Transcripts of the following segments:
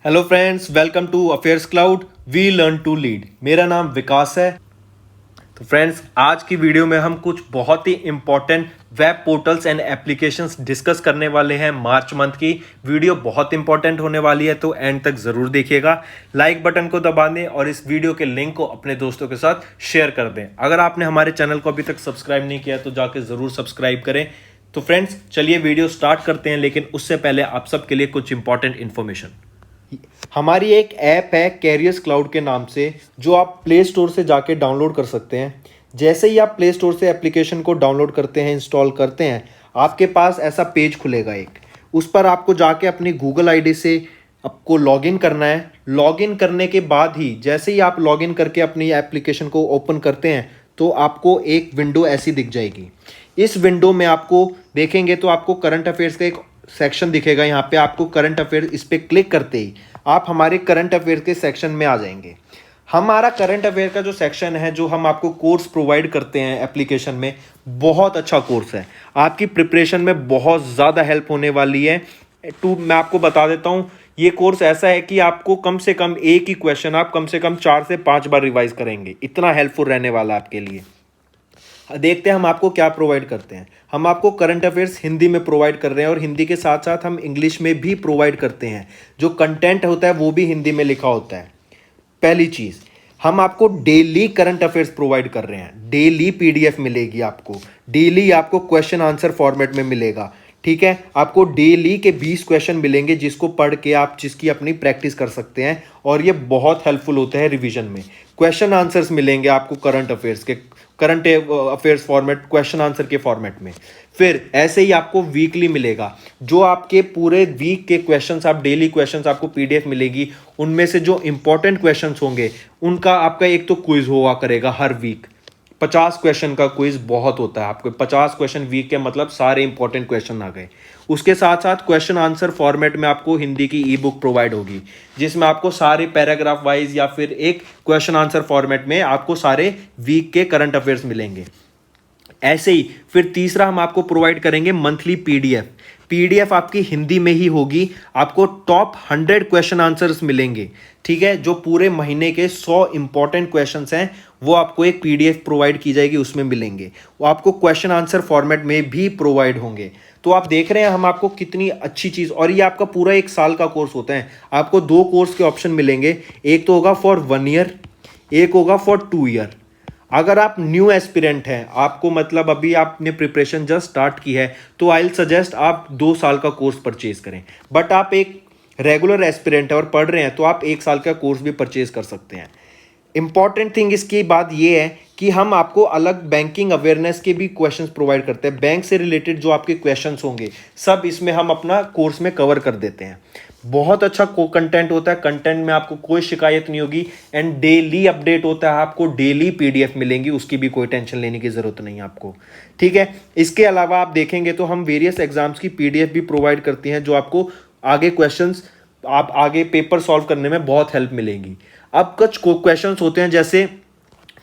Hello friends, welcome to affairs cloud. We learn to lead. मेरा नाम विकास है। तो फ्रेंड्स, आज की वीडियो में हम कुछ बहुत ही important web portals and applications discuss करने वाले हैं। मार्च मंथ की वीडियो बहुत इंपॉर्टेंट होने वाली है, तो एंड तक जरूर देखिएगा। लाइक बटन को दबा दें और इस वीडियो के लिंक को अपने दोस्तों के साथ शेयर कर दें। अगर आपने हमारे चैनल को अभी तक सब्सक्राइब नहीं किया तो जाके जरूर सब्सक्राइब करें। तो फ्रेंड्स, चलिए वीडियो स्टार्ट करते हैं, लेकिन उससे पहले आप सबके लिए कुछ इंपॉर्टेंट इन्फॉर्मेशन। हमारी एक ऐप है कैरियर्स क्लाउड के नाम से, जो आप प्ले स्टोर से जाके डाउनलोड कर सकते हैं। जैसे ही आप प्ले स्टोर से एप्लीकेशन को डाउनलोड करते हैं, इंस्टॉल करते हैं, आपके पास ऐसा पेज खुलेगा एक। उस पर आपको जाके अपनी गूगल आईडी से आपको लॉगिन करना है। लॉगिन करने के बाद ही जैसे ही आप लॉगिन करके अपनी एप्लीकेशन को ओपन करते हैं तो आपको एक विंडो ऐसी दिख जाएगी। इस विंडो में आपको देखेंगे तो आपको करंट अफेयर्स का एक सेक्शन दिखेगा। यहाँ पे आपको करंट अफेयर, इस पर क्लिक करते ही आप हमारे करंट अफेयर के सेक्शन में आ जाएंगे। हमारा करंट अफेयर का जो सेक्शन है, जो हम आपको कोर्स प्रोवाइड करते हैं एप्लीकेशन में, बहुत अच्छा कोर्स है। आपकी प्रिपरेशन में बहुत ज़्यादा हेल्प होने वाली है। मैं आपको बता देता हूँ, ये कोर्स ऐसा है कि आपको कम से कम एक ही क्वेश्चन आप कम से कम 4 से 5 बार रिवाइज करेंगे। इतना हेल्पफुल रहने वाला है आपके लिए। देखते हैं हम आपको क्या प्रोवाइड करते हैं। हम आपको करंट अफेयर्स हिंदी में प्रोवाइड कर रहे हैं और हिंदी के साथ साथ हम इंग्लिश में भी प्रोवाइड करते हैं। जो कंटेंट होता है वो भी हिंदी में लिखा होता है। पहली चीज़, हम आपको डेली करंट अफेयर्स प्रोवाइड कर रहे हैं। डेली पीडीएफ मिलेगी आपको, डेली आपको क्वेश्चन आंसर फॉर्मेट में मिलेगा। ठीक है, आपको डेली के 20 क्वेश्चन मिलेंगे, जिसको पढ़ के आप जिसकी अपनी प्रैक्टिस कर सकते हैं, और ये बहुत हेल्पफुल होता है रिवीजन में। क्वेश्चन आंसर्स मिलेंगे आपको करंट अफेयर्स के, current affairs format, question answer के फॉर्मेट में। फिर ऐसे ही आपको वीकली मिलेगा, जो आपके पूरे वीक के क्वेश्चंस, आप डेली क्वेश्चंस आपको पीडीएफ मिलेगी। उनमें से जो इंपॉर्टेंट क्वेश्चंस होंगे उनका आपका एक तो क्विज हुआ करेगा हर वीक। 50 क्वेश्चन का क्विज बहुत होता है। आपको 50 क्वेश्चन वीक के मतलब सारे इंपॉर्टेंट क्वेश्चन आ गए। उसके साथ साथ क्वेश्चन आंसर फॉर्मेट में आपको हिंदी की ई बुक प्रोवाइड होगी, जिसमें आपको सारे पैराग्राफ वाइज या फिर एक क्वेश्चन आंसर फॉर्मेट में आपको सारे वीक के करंट अफेयर्स मिलेंगे। ऐसे ही फिर तीसरा हम आपको प्रोवाइड करेंगे मंथली पीडीएफ। पीडीएफ आपकी हिंदी में ही होगी। आपको टॉप 100 क्वेश्चन आंसर्स मिलेंगे। ठीक है, जो पूरे महीने के 100 इंपॉर्टेंट क्वेश्चंस हैं वो आपको एक पीडीएफ प्रोवाइड की जाएगी, उसमें मिलेंगे। वो आपको क्वेश्चन आंसर फॉर्मेट में भी प्रोवाइड होंगे। तो आप देख रहे हैं हम आपको कितनी अच्छी चीज़, और ये आपका पूरा 1 साल का कोर्स होता है। आपको 2 कोर्स के ऑप्शन मिलेंगे, एक तो होगा फॉर 1 ईयर, एक होगा फॉर 2 ईयर। अगर आप न्यू एस्पिरेंट हैं, आपको मतलब अभी आपने प्रिपरेशन जस्ट स्टार्ट की है, तो आई विल सजेस्ट आप 2 साल का कोर्स परचेज करें। बट आप एक रेगुलर एस्पिरेंट है और पढ़ रहे हैं, तो आप 1 साल का कोर्स भी परचेज कर सकते हैं। इंपॉर्टेंट थिंग इसकी बात यह है कि हम आपको अलग बैंकिंग अवेयरनेस के भी क्वेश्चंस प्रोवाइड करते हैं। बैंक से रिलेटेड जो आपके क्वेश्चंस होंगे सब इसमें हम अपना कोर्स में कवर कर देते हैं। बहुत अच्छा कंटेंट होता है। कंटेंट में आपको कोई शिकायत नहीं होगी, एंड डेली अपडेट होता है। आपको डेली पीडीएफ मिलेंगी, उसकी भी कोई टेंशन लेने की जरूरत नहीं है आपको। ठीक है, इसके अलावा आप देखेंगे तो हम वेरियस एग्जाम्स की पीडीएफ भी प्रोवाइड करती हैं, जो आपको आगे क्वेश्चंस, आप आगे पेपर सॉल्व करने में बहुत हेल्प मिलेगी। अब कुछ क्वेश्चंस होते हैं, जैसे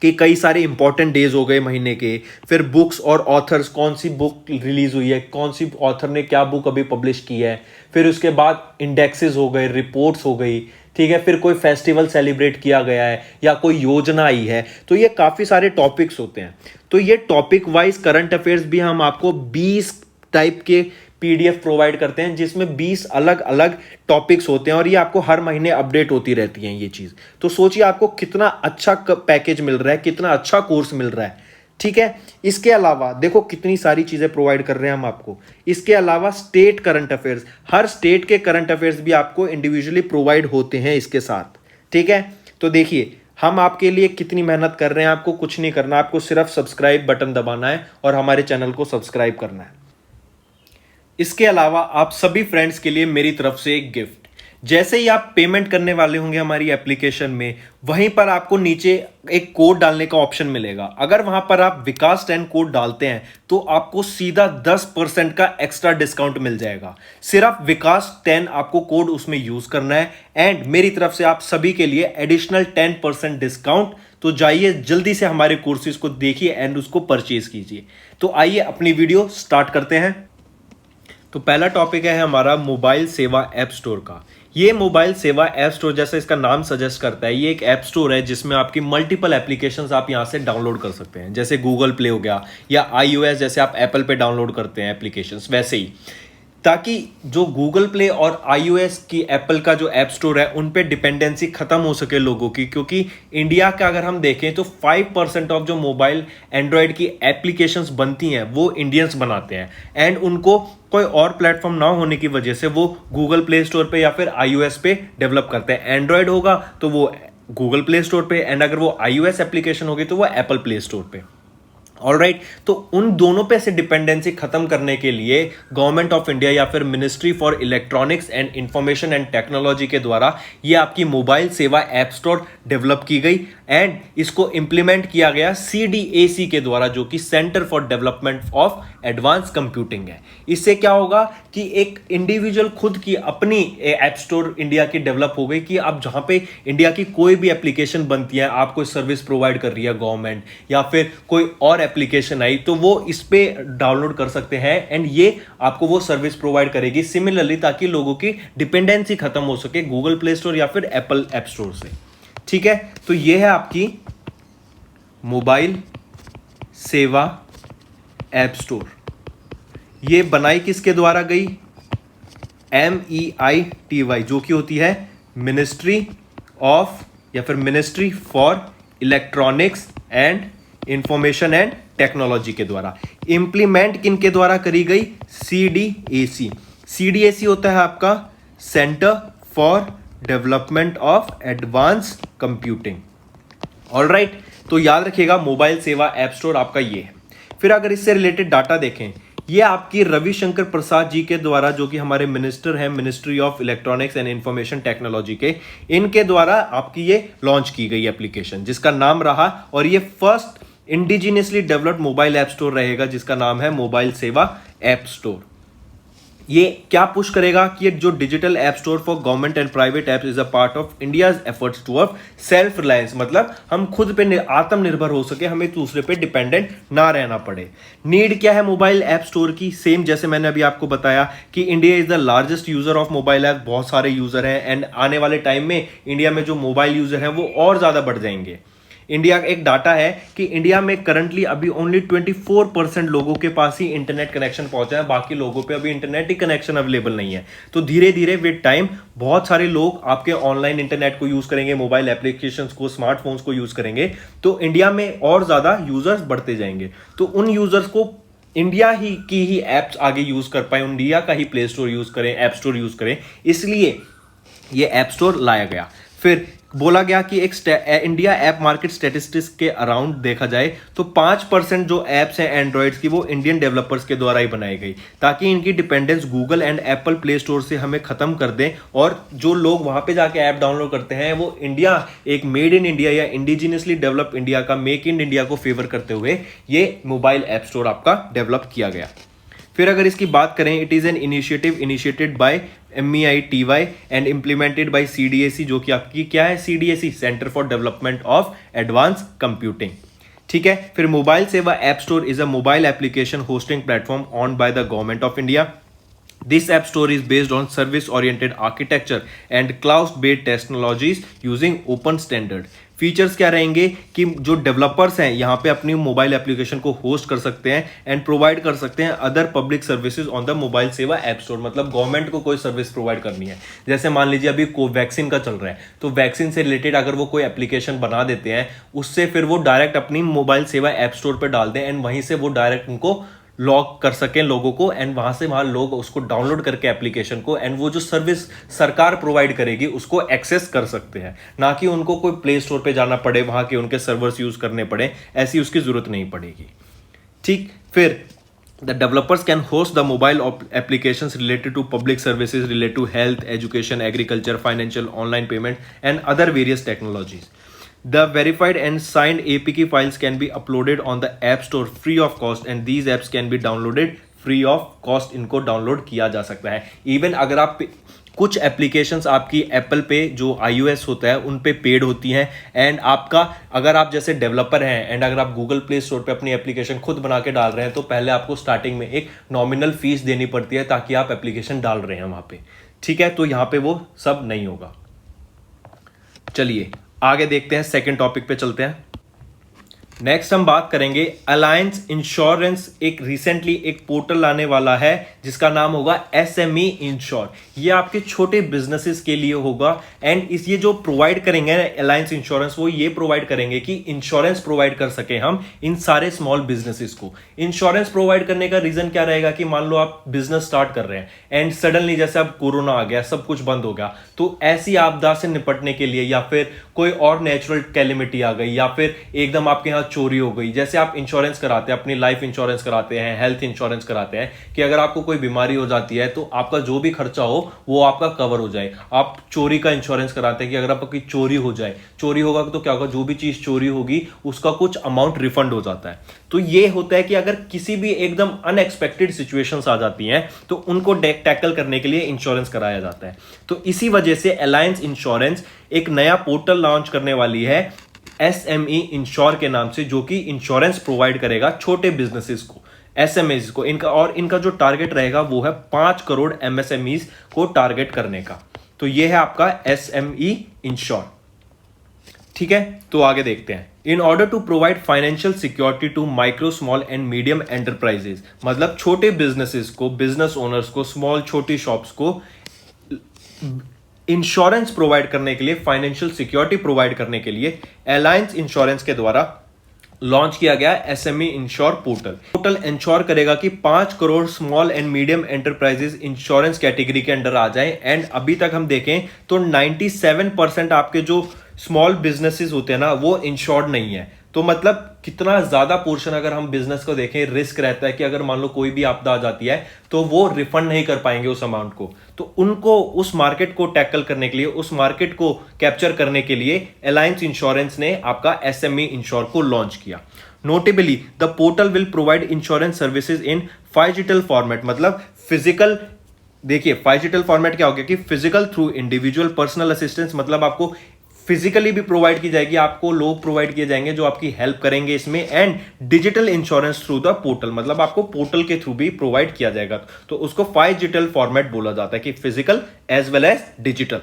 कि कई सारे इंपॉर्टेंट डेज हो गए महीने के, फिर बुक्स और ऑथर्स, कौन सी बुक रिलीज हुई है, कौन सी ऑथर ने क्या बुक अभी पब्लिश की है, फिर उसके बाद इंडेक्सेस हो गए, रिपोर्ट्स हो गई। ठीक है, फिर कोई फेस्टिवल सेलिब्रेट किया गया है या कोई योजना आई है। तो ये काफ़ी सारे टॉपिक्स होते हैं। तो ये टॉपिक वाइज करंट अफेयर्स भी हम आपको 20 टाइप के पीडीएफ प्रोवाइड करते हैं, जिसमें 20 अलग अलग टॉपिक्स होते हैं, और ये आपको हर महीने अपडेट होती रहती हैं ये चीज़। तो सोचिए आपको कितना अच्छा पैकेज मिल रहा है, कितना अच्छा कोर्स मिल रहा है। ठीक है, इसके अलावा देखो कितनी सारी चीज़ें प्रोवाइड कर रहे हैं हम आपको। इसके अलावा स्टेट करंट अफेयर्स, हर स्टेट के करंट अफेयर्स भी आपको इंडिविजुअली प्रोवाइड होते हैं इसके साथ। ठीक है, तो देखिए हम आपके लिए कितनी मेहनत कर रहे हैं। आपको कुछ नहीं करना, आपको सिर्फ सब्सक्राइब बटन दबाना है और हमारे चैनल को सब्सक्राइब करना है। इसके अलावा आप सभी फ्रेंड्स के लिए मेरी तरफ से एक गिफ्ट। जैसे ही आप पेमेंट करने वाले होंगे हमारी एप्लीकेशन में, वहीं पर आपको नीचे एक कोड डालने का ऑप्शन मिलेगा। अगर वहां पर आप विकास 10 कोड डालते हैं तो आपको सीधा 10% का एक्स्ट्रा डिस्काउंट मिल जाएगा। सिर्फ विकास 10 आपको कोड उसमें यूज करना है, एंड मेरी तरफ से आप सभी के लिए एडिशनल 10% डिस्काउंट। तो जाइए जल्दी से हमारे कोर्सेज को देखिए एंड उसको परचेज कीजिए। तो आइए अपनी वीडियो स्टार्ट करते हैं। तो पहला टॉपिक है हमारा मोबाइल सेवा ऐप स्टोर का। ये मोबाइल सेवा ऐप स्टोर, जैसा इसका नाम सजेस्ट करता है, ये एक ऐप स्टोर है जिसमें आपकी मल्टीपल एप्लीकेशंस आप यहाँ से डाउनलोड कर सकते हैं। जैसे गूगल प्ले हो गया या iOS, जैसे आप एप्पल पे डाउनलोड करते हैं एप्लीकेशंस, वैसे ही, ताकि जो गूगल प्ले और iOS की एप्पल का जो ऐप स्टोर है उन पे डिपेंडेंसी खत्म हो सके लोगों की। क्योंकि इंडिया का अगर हम देखें तो 5% ऑफ जो मोबाइल एंड्रॉयड की एप्लीकेशंस बनती हैं वो इंडियंस बनाते हैं, एंड उनको कोई और प्लेटफॉर्म ना होने की वजह से वो गूगल प्ले स्टोर पे या फिर iOS पे डेवलप करते हैं। एंड्रॉयड होगा तो वो गूगल प्ले स्टोर पे, एंड अगर वो iOS एप्लीकेशन होगी तो वो एप्पल प्ले स्टोर पे। ऑलराइट, तो उन दोनों पे से डिपेंडेंसी खत्म करने के लिए गवर्नमेंट ऑफ इंडिया या फिर ministry for electronics and information and technology के द्वारा ये आपकी मोबाइल सेवा ऐप स्टोर डेवलप की गई, एंड इसको इंप्लीमेंट किया गया CDAC के द्वारा, जो कि centre for development of advance computing है। इससे क्या होगा कि एक इंडिविजुअल खुद की अपनी ऐप स्टोर इंडिया की डेवलप हो गई, कि अब जहां पे इंडिया की कोई भी एप्लीकेशन बनती है, आप कोई सर्विस प्रोवाइड कर रही है गवर्नमेंट या फिर कोई और एप्लीकेशन आई, तो वो इस पे डाउनलोड कर सकते हैं, एंड ये आपको वो सर्विस प्रोवाइड करेगी सिमिलरली, ताकि लोगों की डिपेंडेंसी खत्म हो सके गूगल प्ले स्टोर या फिर एप्पल ऐप स्टोर से। ठीक है, तो ये है आपकी मोबाइल सेवा ऐप स्टोर। ये बनाई किसके द्वारा गई? MEITY, जो कि होती है मिनिस्ट्री ऑफ या फिर ministry for electronics and information and technology के द्वारा। इंप्लीमेंट किनके द्वारा करी गई? CDAC। CDAC होता है आपका centre for development of advance computing. Alright, तो याद रखिएगा मोबाइल सेवा ऐप स्टोर आपका ये है। फिर अगर इससे रिलेटेड डाटा देखें, ये आपकी रविशंकर प्रसाद जी के द्वारा, जो कि हमारे मिनिस्टर हैं ministry of electronics and information technology के, इनके द्वारा आपकी ये लॉन्च की गई एप्लीकेशन, जिसका नाम रहा, और ये first indigenously developed mobile app store रहेगा, जिसका नाम है मोबाइल सेवा ऐप स्टोर। ये क्या पुश करेगा कि ये जो digital app store for government and private apps is a part of India's efforts toward self reliance, मतलब हम खुद पे आत्मनिर्भर हो सके, हमें दूसरे पे डिपेंडेंट ना रहना पड़े। नीड क्या है मोबाइल ऐप स्टोर की? सेम जैसे मैंने अभी आपको बताया कि India is the largest user of mobile app, बहुत सारे यूजर हैं, एंड आने वाले टाइम में इंडिया में जो मोबाइल यूजर हैं वो और ज्यादा बढ़ जाएंगे। इंडिया का एक डाटा है कि इंडिया में करंटली अभी ओनली 24% लोगों के पास ही इंटरनेट कनेक्शन पहुंचा है, बाकी लोगों पे अभी इंटरनेट ही कनेक्शन अवेलेबल नहीं है। तो धीरे धीरे विद टाइम बहुत सारे लोग आपके ऑनलाइन इंटरनेट को यूज करेंगे, मोबाइल एप्लीकेशंस को, स्मार्टफोन्स को यूज करेंगे, तो इंडिया में और ज्यादा यूजर्स बढ़ते जाएंगे। तो उन यूजर्स को इंडिया ही की ही एप्स आगे यूज कर पाए, इंडिया का ही प्ले स्टोर यूज करें, ऐप स्टोर यूज करें, इसलिए ये ऐप स्टोर लाया गया। फिर बोला गया कि एक इंडिया ऐप मार्केट स्टैटिस्टिक्स के अराउंड देखा जाए तो 5% जो ऐप्स हैं एंड्रॉइड्स की, वो इंडियन डेवलपर्स के द्वारा ही बनाई गई, ताकि इनकी dependence Google and Apple play store से हमें खत्म कर दें, और जो लोग वहां पे जाके ऐप डाउनलोड करते हैं वो इंडिया, एक मेड इन इंडिया या इंडिजिनियसली डेवलप इंडिया का, मेक इन इंडिया को फेवर करते हुए ये मोबाइल ऐप स्टोर आपका डेवलप किया गया। फिर अगर इसकी बात करें, it is an initiative initiated by MEITY and implemented by CDAC, जो कि आपकी क्या है? CDAC, centre for development of advance computing. ठीक है, फिर मोबाइल सेवा app store is a mobile application hosting platform on by the government of India. This app store is based on service-oriented architecture and cloud-based technologies using open standard. Features क्या रहेंगे कि जो developers हैं यहाँ पे अपनी mobile application को host कर सकते हैं एंड प्रोवाइड कर सकते हैं other public services on the mobile सेवा ऐप स्टोर। मतलब गवर्नमेंट को कोई सर्विस प्रोवाइड करनी है, जैसे मान लीजिए अभी कोवैक्सीन का चल रहा है, तो वैक्सीन से रिलेटेड अगर वो कोई एप्लीकेशन बना देते हैं, उससे फिर वो डायरेक्ट अपनी मोबाइल सेवा ऐप स्टोर पर डाल दें, एंड वहीं से वो डायरेक्ट उनको लॉक कर सकें लोगों को, एंड वहां लोग उसको डाउनलोड करके एप्लीकेशन को, एंड वो जो सर्विस सरकार प्रोवाइड करेगी उसको एक्सेस कर सकते हैं, ना कि उनको कोई प्ले स्टोर पे जाना पड़े, वहां के उनके सर्वर्स यूज करने पड़े, ऐसी उसकी जरूरत नहीं पड़ेगी। ठीक, फिर the developers can host the mobile applications related to public services related to health, education, agriculture, financial, online payment and other various technologies. The verified and signed APK files can be uploaded on the App Store free of cost, and these apps can be downloaded free of cost. इनको download किया जा सकता है। Even अगर आप कुछ applications आपकी Apple पे जो iOS होता है उन पे पेड होती हैं, एंड आपका अगर आप जैसे डेवलपर हैं एंड अगर आप गूगल प्ले स्टोर पे अपनी एप्लीकेशन खुद बना के डाल रहे हैं तो पहले आपको स्टार्टिंग में एक नॉमिनल फीस देनी पड़ती है ताकि आप एप्लीकेशन डाल रहे हैं वहां पे। ठीक है, तो यहां पे वो सब नहीं होगा। चलिए आगे देखते हैं, सेकेंड टॉपिक पे चलते हैं। नेक्स्ट हम बात करेंगे अलायंस इंश्योरेंस एक रिसेंटली एक पोर्टल लाने वाला है जिसका नाम होगा SME इंश्योर। ये आपके छोटे बिजनेसेस के लिए होगा, एंड इस ये जो प्रोवाइड करेंगे अलायंस इंश्योरेंस वो ये प्रोवाइड करेंगे कि इंश्योरेंस प्रोवाइड कर सके हम इन सारे स्मॉल बिजनेसेस को। इंश्योरेंस प्रोवाइड करने का रीजन क्या रहेगा कि मान लो आप बिजनेस स्टार्ट कर रहे हैं एंड सडनली जैसे अब कोरोना आ गया, सब कुछ बंद हो गया, तो ऐसी आपदा से निपटने के लिए या फिर कोई और नेचुरल कैलेमिटी आ गई या फिर एकदम आपके यहाँ चोरी हो गई, जैसे आप इंश्योरेंस कराते हैं, अपनी लाइफ इंश्योरेंस कराते हैं, हेल्थ इंश्योरेंस कराते हैं कि अगर आपको कोई बीमारी हो जाती है तो आपका जो भी खर्चा हो वो आपका कवर हो जाए। आप चोरी का इंश्योरेंस कराते हैं कि अगर आपकी चोरी हो जाए, चोरी होगा तो क्या होगा, जो भी चीज चोरी होगी उसका कुछ अमाउंट रिफंड हो जाता है। तो ये होता है कि अगर किसी भी एकदम अनएक्सपेक्टेड सिचुएशंस आ जाती हैं तो उनको टैकल करने के लिए इंश्योरेंस कराया जाता है। तो इसी वजह से अलायंस इंश्योरेंस एक नया पोर्टल लॉन्च करने वाली है SME इंश्योर के नाम से, जो कि इंश्योरेंस प्रोवाइड करेगा छोटे बिजनेसेस को, SMEs को। इनका जो टारगेट रहेगा वो है 5 करोड़ MSMEs को टारगेट करने का। तो ये है आपका SME इंश्योर। ठीक है, तो आगे देखते हैं। In order to provide financial security to micro small and medium enterprises, मतलब छोटे बिजनेसेस को, बिजनेस ओनर्स को, स्मॉल छोटी शॉप्स को इंश्योरेंस प्रोवाइड करने के लिए, फाइनेंशियल सिक्योरिटी प्रोवाइड करने के लिए अलायंस इंश्योरेंस के द्वारा लॉन्च किया गया SME इंश्योर पोर्टल इंश्योर करेगा कि 5 crore small and medium enterprises insurance category के अंडर आ जाएं। एंड अभी तक हम देखें तो 97% आपके जो स्मॉल बिजनेसेस होते हैं ना वो इंश्योर्ड नहीं है। तो मतलब कितना ज्यादा पोर्शन अगर हम बिजनेस को देखें, रिस्क रहता है कि अगर मान लो कोई भी आपदा आ जाती है तो वो रिफंड नहीं कर पाएंगे उस अमाउंट को। तो उनको उस मार्केट को टैकल करने के लिए, उस मार्केट को कैप्चर करने के लिए अलायंस इंश्योरेंस ने आपका SME इंश्योर को लॉन्च किया। Notably the portal will provide insurance services in phygital format, मतलब फिजिकल, देखिए फाइजिटल फॉर्मेट क्या हो गया कि physical through individual personal assistance, मतलब आपको फिजिकली भी प्रोवाइड की जाएगी, आपको लोग प्रोवाइड किए जाएंगे जो आपकी हेल्प करेंगे इसमें, and digital insurance through the portal, मतलब आपको पोर्टल के थ्रू भी प्रोवाइड किया जाएगा। तो उसको डिजिटल फॉर्मेट बोला जाता है कि physical as well as digital.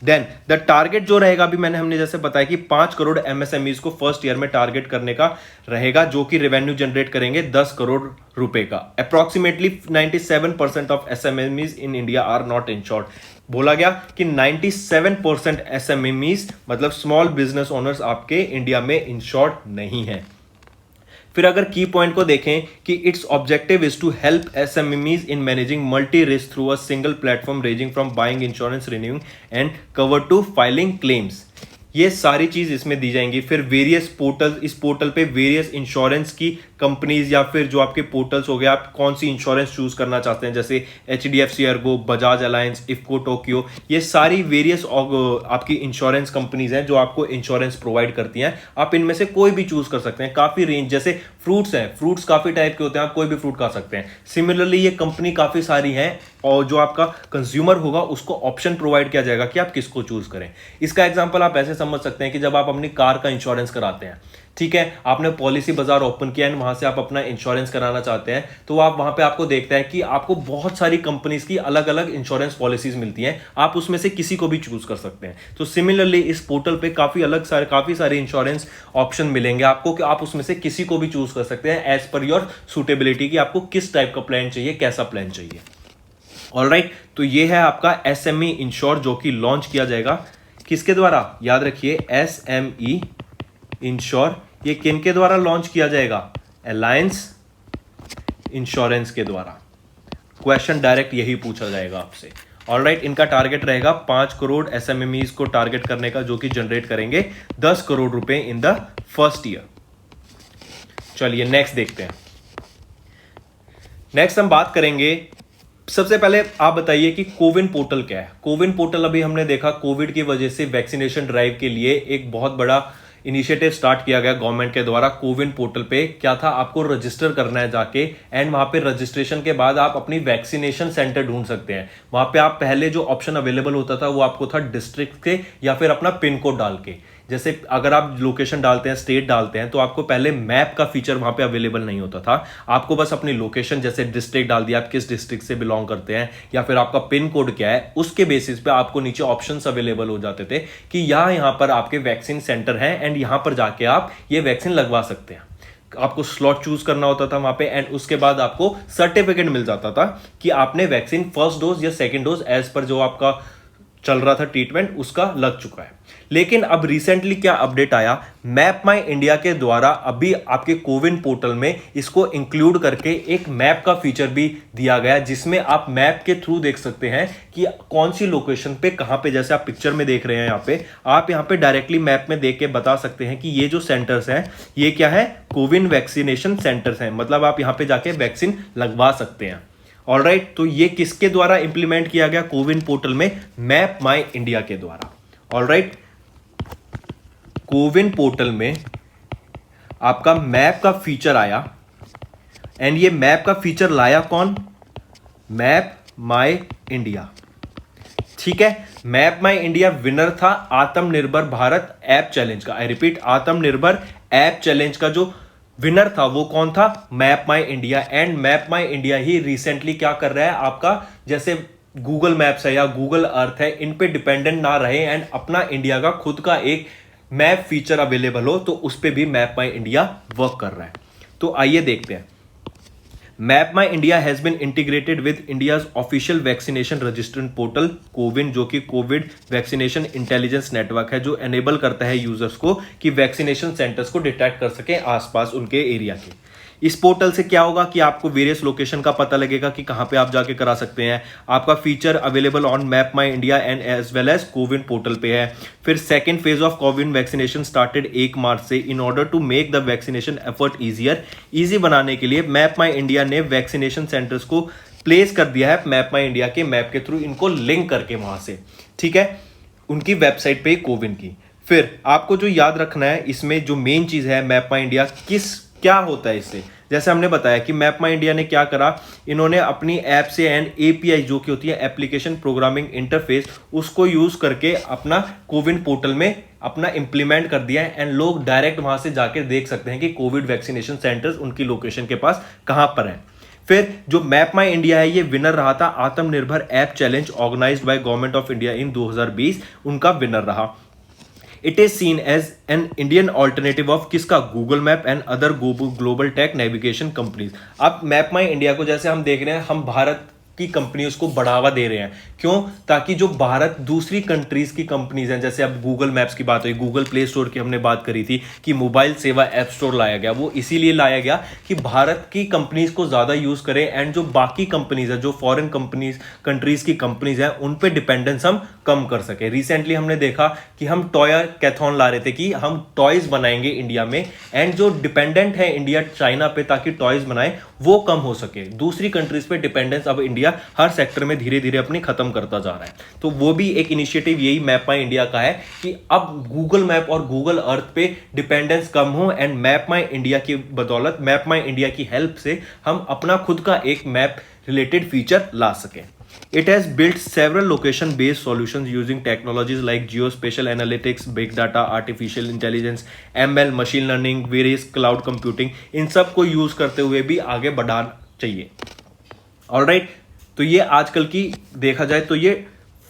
Then the target जो रहेगा, अभी हमने जैसे बताया कि 5 करोड़ MSMEs को फर्स्ट ईयर में टारगेट करने का रहेगा, जो कि रेवेन्यू जनरेट करेंगे 10 करोड़ रुपए का। Approximately 97% of SMEs in India are not insured. बोला गया कि 97% SMEs मतलब स्मॉल बिजनेस ओनर्स आपके इंडिया में इंश्योर्ड नहीं है। फिर अगर की पॉइंट को देखें कि its objective is to help SMEs in managing multi risk through a single platform ranging from buying insurance, renewing and cover to filing claims. ये सारी चीज इसमें दी जाएंगी। फिर वेरियस पोर्टल, इस पोर्टल पे वेरियस इंश्योरेंस की कंपनीज या फिर जो आपके पोर्टल्स हो गए, आप कौन सी इंश्योरेंस चूज करना चाहते हैं, जैसे HDFC Ergo, Bajaj alliance, IFFCO Tokyo, ये सारी वेरियस आपकी इंश्योरेंस कंपनीज हैं जो आपको इंश्योरेंस प्रोवाइड करती हैं। आप इनमें से कोई भी चूज कर सकते हैं। काफी रेंज, जैसे फ्रूट्स हैं, फ्रूट्स काफी टाइप के होते हैं, आप कोई भी फ्रूट खा सकते हैं। सिमिलरली ये कंपनी काफी सारी हैं और जो आपका कंज्यूमर होगा उसको ऑप्शन प्रोवाइड किया जाएगा कि आप किसको चूज करें। इसका एग्जांपल आप ऐसे समझ सकते हैं कि जब आप अपनी कार का इंश्योरेंस कराते हैं, ठीक है, आपने पॉलिसी बाजार ओपन किया एंड वहां से आप अपना इंश्योरेंस कराना चाहते हैं, तो आप वहां पे आपको देखता है कि आपको बहुत सारी कंपनीज की अलग अलग इंश्योरेंस पॉलिसीज मिलती हैं, आप उसमें से किसी को भी चूज कर सकते हैं। तो सिमिलरली इस पोर्टल पे काफी सारे इंश्योरेंस ऑप्शन मिलेंगे आपको कि आप उसमें से किसी को भी चूज कर सकते हैं एज पर योर सुटेबिलिटी, कि आपको किस टाइप का प्लान चाहिए, कैसा प्लान चाहिए। ऑलराइट, तो ये है आपका SME इंश्योर जो कि लॉन्च किया जाएगा किसके द्वारा, याद रखिए SME इंश्योर ये किन के द्वारा लॉन्च किया जाएगा, अलायंस इंश्योरेंस के द्वारा। क्वेश्चन डायरेक्ट यही पूछा जाएगा आपसे। ऑलराइट, इनका टारगेट रहेगा 5 करोड़ SMEs को टारगेट करने का, जो कि जनरेट करेंगे 10 करोड़ रुपए इन द फर्स्ट ईयर। चलिए नेक्स्ट देखते हैं। नेक्स्ट हम बात करेंगे, सबसे पहले आप बताइए कि कोविन पोर्टल क्या है। कोविन पोर्टल अभी हमने देखा कोविड की वजह से वैक्सीनेशन ड्राइव के लिए एक बहुत बड़ा इनिशिएटिव स्टार्ट किया गया गवर्नमेंट के द्वारा कोविन पोर्टल पे। क्या था, आपको रजिस्टर करना है जाके, एंड वहां पे रजिस्ट्रेशन के बाद आप अपनी वैक्सीनेशन सेंटर ढूंढ सकते हैं। वहां पे आप पहले जो ऑप्शन अवेलेबल होता था वो आपको था डिस्ट्रिक्ट के या फिर अपना पिन कोड डाल के। जैसे अगर आप लोकेशन डालते हैं, स्टेट डालते हैं, तो आपको पहले मैप का फीचर वहां पे अवेलेबल नहीं होता था। आपको बस अपनी लोकेशन, जैसे डिस्ट्रिक्ट डाल दिया, आप किस डिस्ट्रिक्ट से बिलोंग करते हैं या फिर आपका पिन कोड क्या है, उसके बेसिस पे आपको नीचे ऑप्शंस अवेलेबल हो जाते थे कि यहां पर आपके वैक्सीन सेंटर हैं एंड यहां पर जाके आप ये वैक्सीन लगवा सकते हैं। आपको स्लॉट चूज करना होता था वहां पे, एंड उसके बाद आपको सर्टिफिकेट मिल जाता था कि आपने वैक्सीन फर्स्ट डोज या सेकेंड डोज एज पर जो आपका चल रहा था ट्रीटमेंट उसका लग चुका है। लेकिन अब रिसेंटली क्या अपडेट आया, मैप माई इंडिया के द्वारा अभी आपके कोविन पोर्टल में इसको इंक्लूड करके एक मैप का फीचर भी दिया गया, जिसमें आप मैप के थ्रू देख सकते हैं कि कौन सी लोकेशन पे कहां पे, जैसे आप पिक्चर में देख रहे हैं यहाँ पे, आप यहाँ पे डायरेक्टली मैप में देख के बता सकते हैं कि ये जो सेंटर्स हैं ये क्या है, कोविन वैक्सीनेशन सेंटर्स हैं। मतलब आप यहाँ पे जाके वैक्सीन लगवा सकते हैं। ऑलराइट, तो ये किसके द्वारा इंप्लीमेंट किया गया कोविन पोर्टल में, मैप माई इंडिया के द्वारा। ऑलराइट, कोविन पोर्टल में आपका मैप का फीचर आया, एंड ये मैप का फीचर लाया कौन, मैप माई इंडिया। ठीक है, मैप माई इंडिया विनर था आत्मनिर्भर भारत ऐप चैलेंज का। आई रिपीट, आत्मनिर्भर ऐप चैलेंज का जो विनर था वो कौन था, map my India. And map my India he recently क्या कर रहा है, आपका जैसे गूगल मैप्स है या गूगल अर्थ है, इन पे डिपेंडेंट ना रहे एंड अपना इंडिया का खुद का एक मैप फीचर अवेलेबल हो, तो उस पे भी मैप माई इंडिया वर्क कर रहा है। तो आइए देखते हैं। Map my India has been integrated with India's official vaccination registration portal CoWIN, जो कि कोविड वैक्सीनेशन इंटेलिजेंस नेटवर्क है, जो एनेबल करता है यूजर्स को कि वैक्सीनेशन सेंटर्स को डिटेक्ट कर सके आसपास उनके एरिया के। इस पोर्टल से क्या होगा कि आपको वेरियस लोकेशन का पता लगेगा कि कहां पे आप जाके करा सकते हैं। आपका feature available on map my India and as well as CoWIN portal पे है। फिर second phase of CoWIN vaccination started 1 March से। In order to make the vaccination effort easy बनाने के लिए मैप माई इंडिया ने वैक्सीनेशन सेंटर्स को place कर दिया है मैप माई इंडिया के मैप के थ्रू, इनको लिंक करके वहां से, ठीक है, उनकी वेबसाइट पे कोविन की। फिर आपको जो याद रखना है, इसमें जो मेन चीज है मैप माई इंडिया क्या होता है इससे, जैसे हमने बताया कि मैप माई इंडिया ने क्या करा, इन्होंने अपनी ऐप से एंड एपीआई जो कि होती है एप्लीकेशन प्रोग्रामिंग इंटरफेस, उसको यूज करके अपना कोविन पोर्टल में अपना इंप्लीमेंट कर दिया है, एंड लोग डायरेक्ट वहां से जाकर देख सकते हैं कि कोविड वैक्सीनेशन सेंटर्स उनकी लोकेशन के पास कहां पर है। फिर जो मैप माई इंडिया है ये विनर रहा था Aatmanirbhar app challenge organised by government of India in 2020, उनका विनर रहा। It is seen as an Indian alternative of किसका, Google map and other global tech navigation companies. अब मैप माई इंडिया को जैसे हम देख रहे हैं, हम भारत की कंपनीज को बढ़ावा दे रहे हैं, क्यों, ताकि जो भारत दूसरी कंट्रीज की कंपनीज हैं, जैसे अब गूगल मैप्स की बात हुई, गूगल प्ले स्टोर की हमने बात करी थी कि मोबाइल सेवा ऐप स्टोर लाया गया, वो इसीलिए लाया गया कि भारत की कंपनीज को ज्यादा यूज करें, एंड जो बाकी कंपनीज है, जो फॉरेन कंट्रीज की कंपनीज हैं, उन पे डिपेंडेंस हम कम कर सके। रिसेंटली हमने देखा कि हम टॉय कैथॉन ला रहे थे कि हम टॉयज बनाएंगे इंडिया में, एंड जो डिपेंडेंट है इंडिया चाइना पे ताकि टॉयज बनाए, वो कम हो सके। दूसरी कंट्रीज पे डिपेंडेंस अब इंडिया हर सेक्टर में धीरे धीरे अपनी खत्म करता जा रहा है। तो वो भी एक इनिशिएटिव यही मैप माई इंडिया का है कि अब गूगल मैप और गूगल अर्थ पे डिपेंडेंस कम हो, एंड मैप माई इंडिया की बदौलत, मैप माई इंडिया की हेल्प से हम अपना खुद का एक मैप रिलेटेड फीचर ला सकें। It has built several location-based solutions using technologies like geospatial analytics, big data, artificial intelligence, ML, machine learning, various cloud computing, इन सब को यूज करते हुए भी आगे बढ़ाना चाहिए। Alright, तो ये आजकल की देखा जाए तो ये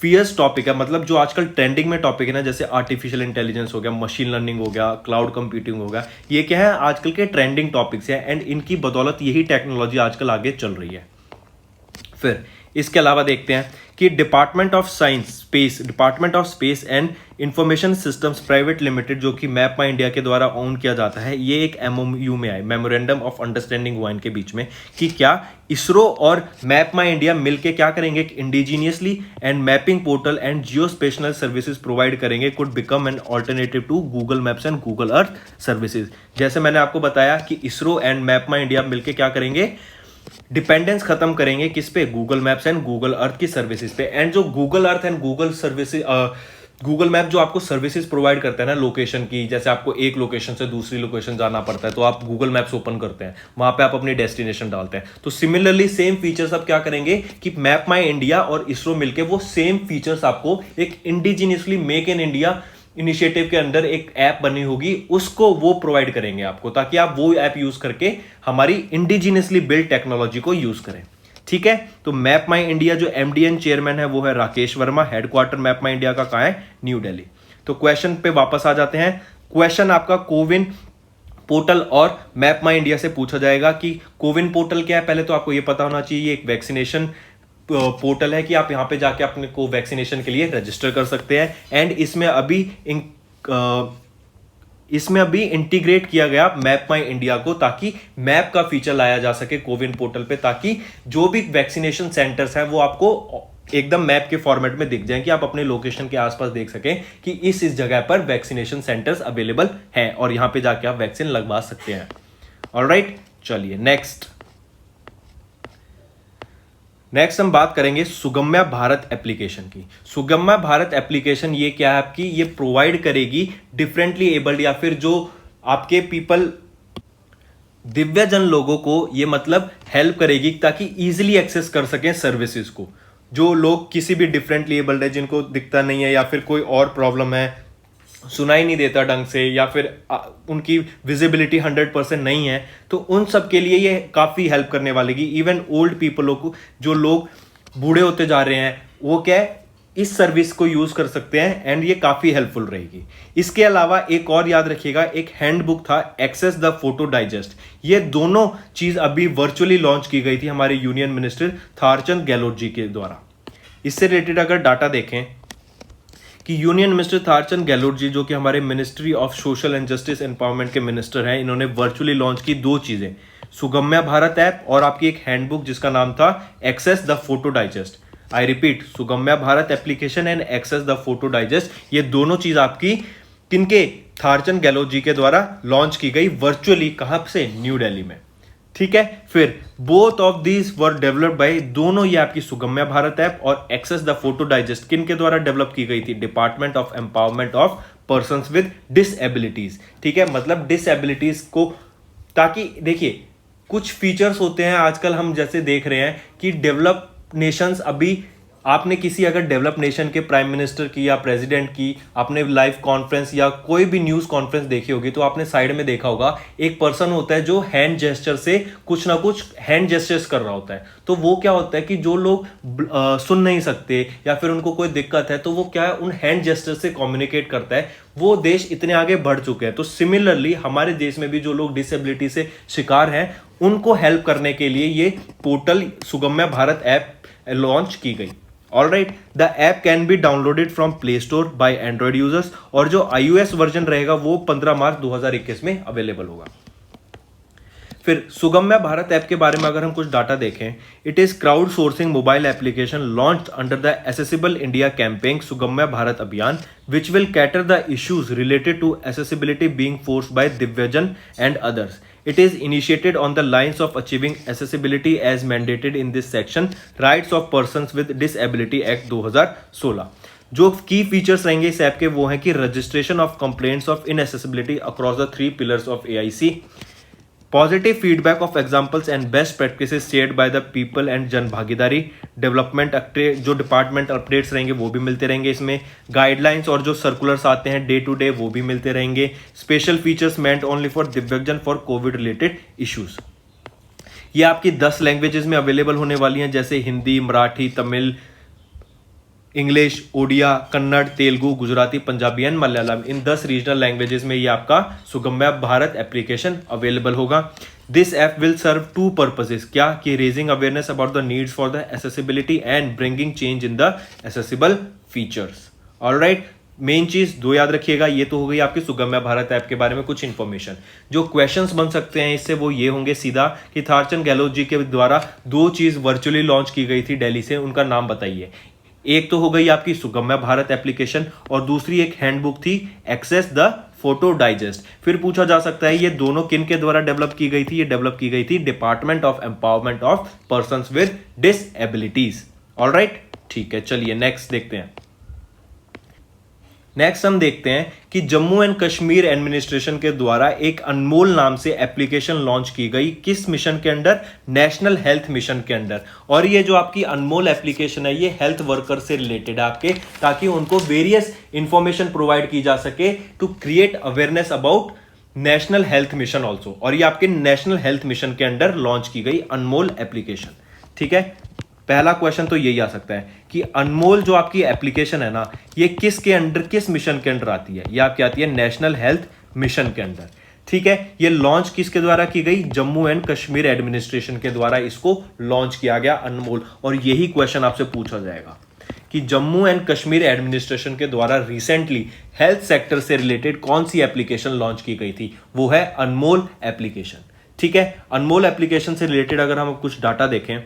फियर्स टॉपिक है, मतलब जो आजकल ट्रेंडिंग में टॉपिक है ना, जैसे आर्टिफिशियल इंटेलिजेंस हो गया, मशीन लर्निंग हो गया, क्लाउड कंप्यूटिंग हो गया, ये क्या है आजकल के ट्रेंडिंग टॉपिक्स हैं, एंड इनकी बदौलत यही टेक्नोलॉजी आजकल आगे चल रही है। फिर इसके अलावा देखते हैं कि department of space and information systems private limited, जो कि मैप माई इंडिया के द्वारा ओन किया जाता है, ये एक एमओयू में आए, मेमोरेंडम ऑफ अंडरस्टैंडिंग हुआ इनके बीच में कि क्या इसरो और मैप माई इंडिया मिलके क्या करेंगे, indigenously and mapping portal and geospatial services provide करेंगे, could become an alternative to Google maps and Google earth services. जैसे मैंने आपको बताया कि ISRO and map my India मिलके क्या करेंगे, डिपेंडेंस खत्म करेंगे किस पे, Google maps and Google earth की सर्विसेज पे। एंड जो Google earth and Google services Google map जो आपको सर्विसेज प्रोवाइड करता है ना लोकेशन की, जैसे आपको एक लोकेशन से दूसरी लोकेशन जाना पड़ता है तो आप गूगल मैप्स ओपन करते हैं, वहां पे आप अपनी डेस्टिनेशन डालते हैं। तो सिमिलरली सेम फीचर्स अब क्या करेंगे कि मैप माई इंडिया और इसरो मिलकर वो सेम फीचर्स आपको एक indigenously make in India initiative के अंदर एक ऐप बनी होगी, उसको वो प्रोवाइड करेंगे आपको, ताकि आप वो ऐप यूज करके हमारी इंडिजिनियसली बिल्ड टेक्नोलॉजी को यूज करें। ठीक है, तो मैप माई इंडिया जो एमडीएन चेयरमैन है वो है Rakesh Verma. Headquarter map my India का कहां है? न्यू दिल्ली। तो क्वेश्चन पे वापस आ जाते हैं। क्वेश्चन आपका कोविन पोर्टल और मैप माई इंडिया से पूछा जाएगा कि कोविन पोर्टल क्या है। पहले तो आपको ये पता होना चाहिए, एक वैक्सीनेशन पोर्टल है कि आप यहां पे जाके अपने को वैक्सीनेशन के लिए रजिस्टर कर सकते हैं। एंड इसमें अभी इंटीग्रेट किया गया मैप माई इंडिया को, ताकि मैप का फीचर लाया जा सके कोविन पोर्टल पे, ताकि जो भी वैक्सीनेशन सेंटर्स हैं वो आपको एकदम मैप के फॉर्मेट में दिख जाए, कि आप अपने लोकेशन के आसपास देख सकें कि इस जगह पर वैक्सीनेशन सेंटर्स अवेलेबल हैं और यहां पे जाके आप वैक्सीन लगवा सकते हैं। ऑलराइट, चलिए नेक्स्ट हम बात करेंगे सुगम्या भारत एप्लीकेशन की। सुगम्या भारत एप्लीकेशन ये क्या है आपकी? ये प्रोवाइड करेगी डिफरेंटली एबल्ड या फिर जो आपके पीपल दिव्यजन लोगों को, ये मतलब हेल्प करेगी ताकि इजीली एक्सेस कर सकें सर्विसेज को। जो लोग किसी भी डिफरेंटली एबल्ड है, जिनको दिखता नहीं है या फिर कोई और प्रॉब्लम है, सुनाई नहीं देता ढंग से, या फिर उनकी विजिबिलिटी 100% नहीं है, तो उन सब के लिए ये काफ़ी हेल्प करने वाली। इवन ओल्ड पीपलों को, जो लोग बूढ़े होते जा रहे हैं, वो क्या है, इस सर्विस को यूज कर सकते हैं एंड ये काफ़ी हेल्पफुल रहेगी। इसके अलावा एक और याद रखिएगा, एक हैंडबुक था एक्सेस द फोटो डाइजेस्ट। ये दोनों चीज़ अभी वर्चुअली लॉन्च की गई थी हमारे यूनियन मिनिस्टर थावरचंद गहलोत जी के द्वारा। इससे रिलेटेड अगर डाटा देखें कि यूनियन मिनिस्टर थावरचंद गहलोत जी, जो कि हमारे ministry of social and justice empowerment के मिनिस्टर हैं, इन्होंने वर्चुअली लॉन्च की दो चीजें, सुगम्या भारत ऐप और आपकी एक हैंडबुक जिसका नाम था access the photo digest. I repeat, Sugamya Bharat application and access the photo digest, ये दोनों चीज आपकी किनके? थावरचंद गहलोत जी के द्वारा लॉन्च की गई वर्चुअली। कहां से? न्यू दिल्ली में। ठीक है, फिर both of these were developed by, दोनों ये आपकी सुगम्या भारत ऐप और एक्सेस द फोटो डाइजेस्ट किन के द्वारा डेवलप की गई थी? Department of empowerment of persons with डिसएबिलिटीज। ठीक है, मतलब डिसएबिलिटीज को, ताकि देखिए कुछ फीचर्स होते हैं आजकल हम जैसे देख रहे हैं कि डेवलप नेशंस, अभी आपने किसी अगर डेवलप नेशन के प्राइम मिनिस्टर की या प्रेसिडेंट की आपने लाइव कॉन्फ्रेंस या कोई भी न्यूज कॉन्फ्रेंस देखी होगी, तो आपने साइड में देखा होगा एक पर्सन होता है जो हैंड जेस्चर से कुछ ना कुछ हैंड जेस्चर्स कर रहा होता है। तो वो क्या होता है कि जो लोग सुन नहीं सकते या फिर उनको कोई दिक्कत है, तो वो क्या है, उन हैंड जेस्चर से कम्युनिकेट करता है। वो देश इतने आगे बढ़ चुके हैं। तो सिमिलरली हमारे देश में भी जो लोग डिसेबिलिटी से शिकार हैं, उनको हेल्प करने के लिए ये portal Sugamya Bharat app launch की गई। Alright, the app can be downloaded from play store bye Android users, और जो iOS वर्जन रहेगा वो 15 मार्च 2021 में अवेलेबल होगा। फिर सुगम्या भारत ऐप के बारे में अगर हम कुछ डाटा देखें, it is crowd sourcing mobile application launched under the accessible India campaign Sugamya Bharat अभियान, which will cater the issues related to accessibility being forced by Divyajn and others. It is initiated on the lines of achieving accessibility as mandated in this section, Rights of Persons with Disability Act 2016. जो की features रहेंगे इस app के वो हैं कि registration of complaints of inaccessibility across the 3 pillars of AIC, positive feedback of examples and best practices shared by the people and जन भागीदारी, डेवलपमेंट अपडेट, जो डिपार्टमेंट अपडेट्स रहेंगे वो भी मिलते रहेंगे इसमें, गाइडलाइंस और जो सर्कुलर्स आते हैं डे टू डे वो भी मिलते रहेंगे, special features meant only for दिव्यांगजन फॉर कोविड रिलेटेड इश्यूज। ये आपकी 10 लैंग्वेजेस में अवेलेबल होने वाली हैं, जैसे हिंदी, मराठी, तमिल, इंग्लिश, ओडिया, कन्नड़, तेलुगु, गुजराती, पंजाबी एंड मलयालम। इन 10 रीजनल लैंग्वेजेस में ये आपका सुगम्या भारत एप्लीकेशन अवेलेबल होगा। This app will serve 2 purposes, क्या कि raising awareness about the needs for the accessibility and bringing change in the accessible features. Alright, main चीज 2 याद रखिएगा। ये तो हो गई आपकी सुगम्या भारत ऐप के बारे में कुछ इंफॉर्मेशन। जो क्वेश्चंस बन सकते हैं इससे वो ये होंगे सीधा कि थावरचंद गहलोत जी के द्वारा 2 चीज वर्चुअली लॉन्च की गई थी दिल्ली से, उनका नाम बताइए। एक तो हो गई आपकी सुगम्या भारत एप्लीकेशन और दूसरी एक हैंडबुक थी एक्सेस द फोटो डाइजेस्ट। फिर पूछा जा सकता है ये दोनों किन के द्वारा डेवलप की गई थी? ये डेवलप की गई थी department of empowerment of persons with डिसएबिलिटीज। Alright, ठीक है, चलिए नेक्स्ट देखते हैं। नेक्स्ट हम देखते हैं कि जम्मू एंड कश्मीर एडमिनिस्ट्रेशन के द्वारा एक अनमोल नाम से एप्लीकेशन लॉन्च की गई, किस मिशन के अंडर? नेशनल हेल्थ मिशन के अंडर। और ये जो आपकी अनमोल एप्लीकेशन है ये हेल्थ वर्कर से रिलेटेड है आपके, ताकि उनको वेरियस इंफॉर्मेशन प्रोवाइड की जा सके to create awareness about national health mission also. और ये आपके नेशनल हेल्थ मिशन के अंडर लॉन्च की गई अनमोल एप्लीकेशन। ठीक है, पहला क्वेश्चन तो यही आ सकता है कि अनमोल जो आपकी एप्लीकेशन है ना, ये किसके अंडर, किस मिशन के अंडर आती है? ये आपकी आती है नेशनल हेल्थ मिशन के अंडर। ठीक है, ये लॉन्च किसके द्वारा की गई? जम्मू एंड कश्मीर एडमिनिस्ट्रेशन के द्वारा इसको लॉन्च किया गया अनमोल। और यही क्वेश्चन आपसे पूछा जाएगा कि जम्मू एंड कश्मीर एडमिनिस्ट्रेशन के द्वारा रिसेंटली हेल्थ सेक्टर से रिलेटेड कौन सी एप्लीकेशन लॉन्च की गई थी? वो है अनमोल एप्लीकेशन। ठीक है, अनमोल एप्लीकेशन से रिलेटेड अगर हम कुछ डाटा देखें,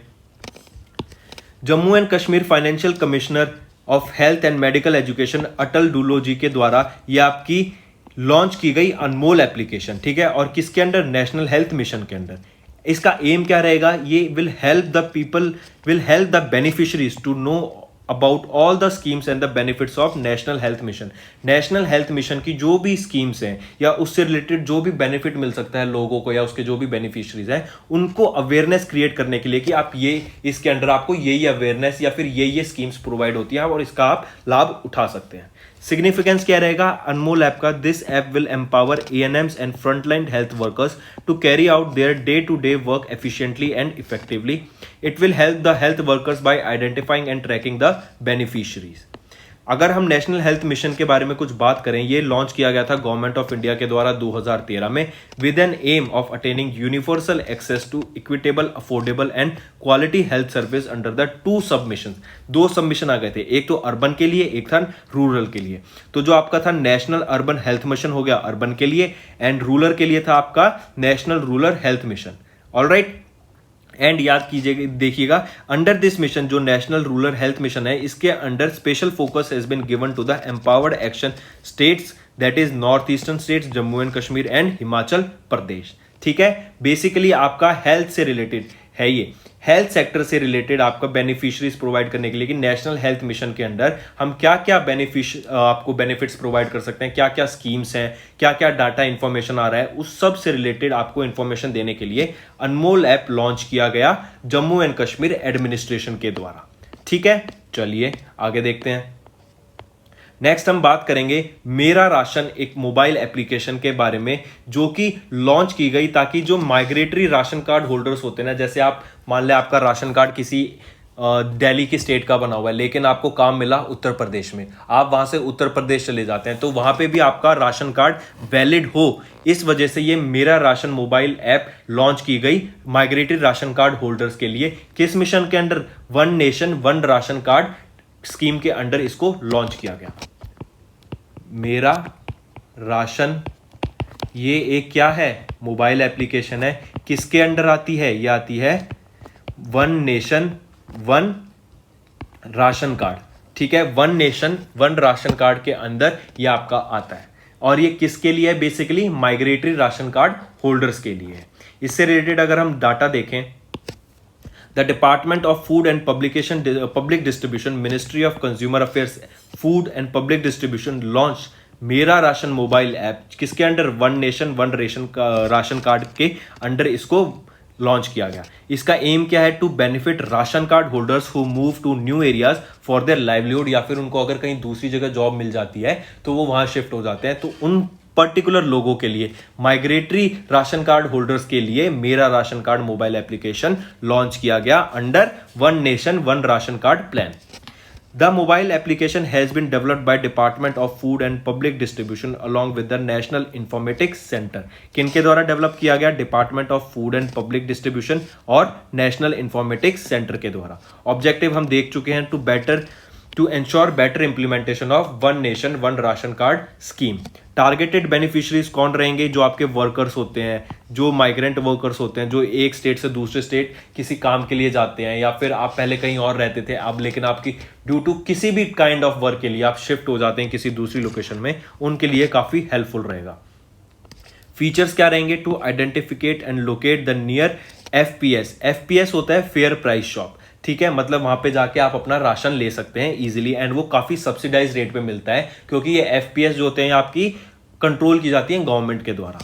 Jammu and Kashmir financial commissioner of health and medical education Atal Dullo ji के द्वारा यह आपकी लॉन्च की गई अनमोल एप्लीकेशन। ठीक है, और किसके अंडर? नेशनल हेल्थ मिशन के अंडर। इसका एम क्या रहेगा? ये will help the beneficiaries to know about all the schemes and the benefits of national health mission. National health mission की जो भी स्कीम्स हैं या उससे रिलेटेड जो भी बेनिफिट मिल सकता है लोगों को या उसके जो भी बेनिफिशरीज हैं, उनको अवेयरनेस क्रिएट करने के लिए कि आप ये इसके अंडर आपको यही अवेयरनेस या फिर ये स्कीम्स प्रोवाइड होती है और इसका आप लाभ उठा सकते हैं। सिग्निफिकेंस क्या रहेगा अनमोल ऐप का? This app will empower ANMs and frontline health workers to carry out their day to day work efficiently and effectively. It will help the health workers by identifying and tracking the beneficiaries. अगर हम national health mission के बारे में कुछ बात करें, ये launch किया गया था गवर्नमेंट ऑफ इंडिया के द्वारा 2013 में with an aim of attaining universal access to equitable, affordable and quality health service under the 2 submission. 2 submission आ गए थे, एक तो अर्बन के लिए, एक था रूरल के लिए। तो जो आपका था नेशनल अर्बन हेल्थ मिशन हो गया अर्बन के लिए, एंड रूरल के लिए था आपका national rural health mission. Alright, and याद कीजिएगा, देखिएगा, अंडर दिस मिशन जो नेशनल रूरल हेल्थ मिशन है, इसके under special focus has been given to the empowered action states, that is north eastern states, Jammu and Kashmir and Himachal Pradesh. ठीक है, basically आपका health से रिलेटेड है, ये हेल्थ सेक्टर से रिलेटेड आपका बेनिफिशरीज प्रोवाइड करने के लिए कि नेशनल हेल्थ मिशन के अंडर हम क्या क्या आपको बेनिफिट्स प्रोवाइड कर सकते हैं, क्या क्या स्कीम्स हैं, क्या क्या डाटा इंफॉर्मेशन आ रहा है, उस सब से रिलेटेड आपको इंफॉर्मेशन देने के लिए अनमोल ऐप लॉन्च किया गया जम्मू एंड कश्मीर एडमिनिस्ट्रेशन के द्वारा। ठीक है, चलिए आगे देखते हैं। नेक्स्ट हम बात करेंगे मेरा राशन, एक मोबाइल एप्लीकेशन के बारे में जो कि लॉन्च की गई ताकि जो माइग्रेटरी राशन कार्ड होल्डर्स होते हैं ना, जैसे आप मान लें आपका राशन कार्ड किसी दिल्ली की स्टेट का बना हुआ है लेकिन आपको काम मिला उत्तर प्रदेश में, आप वहां से उत्तर प्रदेश चले जाते हैं तो वहां पे भी आपका राशन कार्ड वैलिड हो, इस वजह से ये मेरा राशन मोबाइल ऐप लॉन्च की गई माइग्रेटरी राशन कार्ड होल्डर्स के लिए। किस मिशन के under? One nation one ration card scheme के अंडर इसको लॉन्च किया गया। मेरा राशन ये एक क्या है? मोबाइल एप्लीकेशन है। किसके अंडर आती है? ये आती है one nation one ration card. ठीक है, one nation one ration card के अंदर ये आपका आता है और ये किसके लिए है? Basically migratory ration card holders के लिए है। इससे रिलेटेड अगर हम डाटा देखें, The Department of Food and Public Distribution, Ministry of Consumer Affairs, Food and Public Distribution launched मेरा राशन मोबाइल ऐप। किसके under? One nation one ration card के अंडर इसको लॉन्च किया गया। इसका एम क्या है? To benefit ration card holders who move to new areas for their livelihood, या फिर उनको अगर कहीं दूसरी जगह जॉब मिल जाती है तो वो वहां शिफ्ट हो जाते हैं, तो उन पर्टिकुलर लोगों के लिए, माइग्रेटरी राशन कार्ड होल्डर्स के लिए मेरा ration card mobile application launch किया गया under one nation one ration card plan. The mobile application has been developed by department of food and public distribution along with the national informatics centre. किनके द्वारा develop किया गया? Department of food and public distribution और national informatics centre के द्वारा। Objective हम देख चुके हैं, to ensure better implementation of one nation one ration card scheme. Targeted beneficiaries कौन रहेंगे? जो आपके वर्कर्स होते हैं, जो माइग्रेंट वर्कर्स होते हैं, जो एक स्टेट से दूसरे स्टेट किसी काम के लिए जाते हैं, या फिर आप पहले कहीं और रहते थे अब लेकिन आपकी ड्यू टू किसी भी काइंड ऑफ वर्क के लिए आप शिफ्ट हो जाते हैं किसी दूसरी लोकेशन में, उनके लिए काफी हेल्पफुल रहेगा। फीचर्स क्या रहेंगे? To identificate and locate the near FPS होता है फेयर प्राइस शॉप। ठीक है, मतलब वहां पे जाके आप अपना राशन ले सकते हैं इजीली, एंड वो काफी सब्सिडाइज रेट पे मिलता है, क्योंकि ये एफपीएस जो होते हैं आपकी कंट्रोल की जाती है गवर्नमेंट के द्वारा।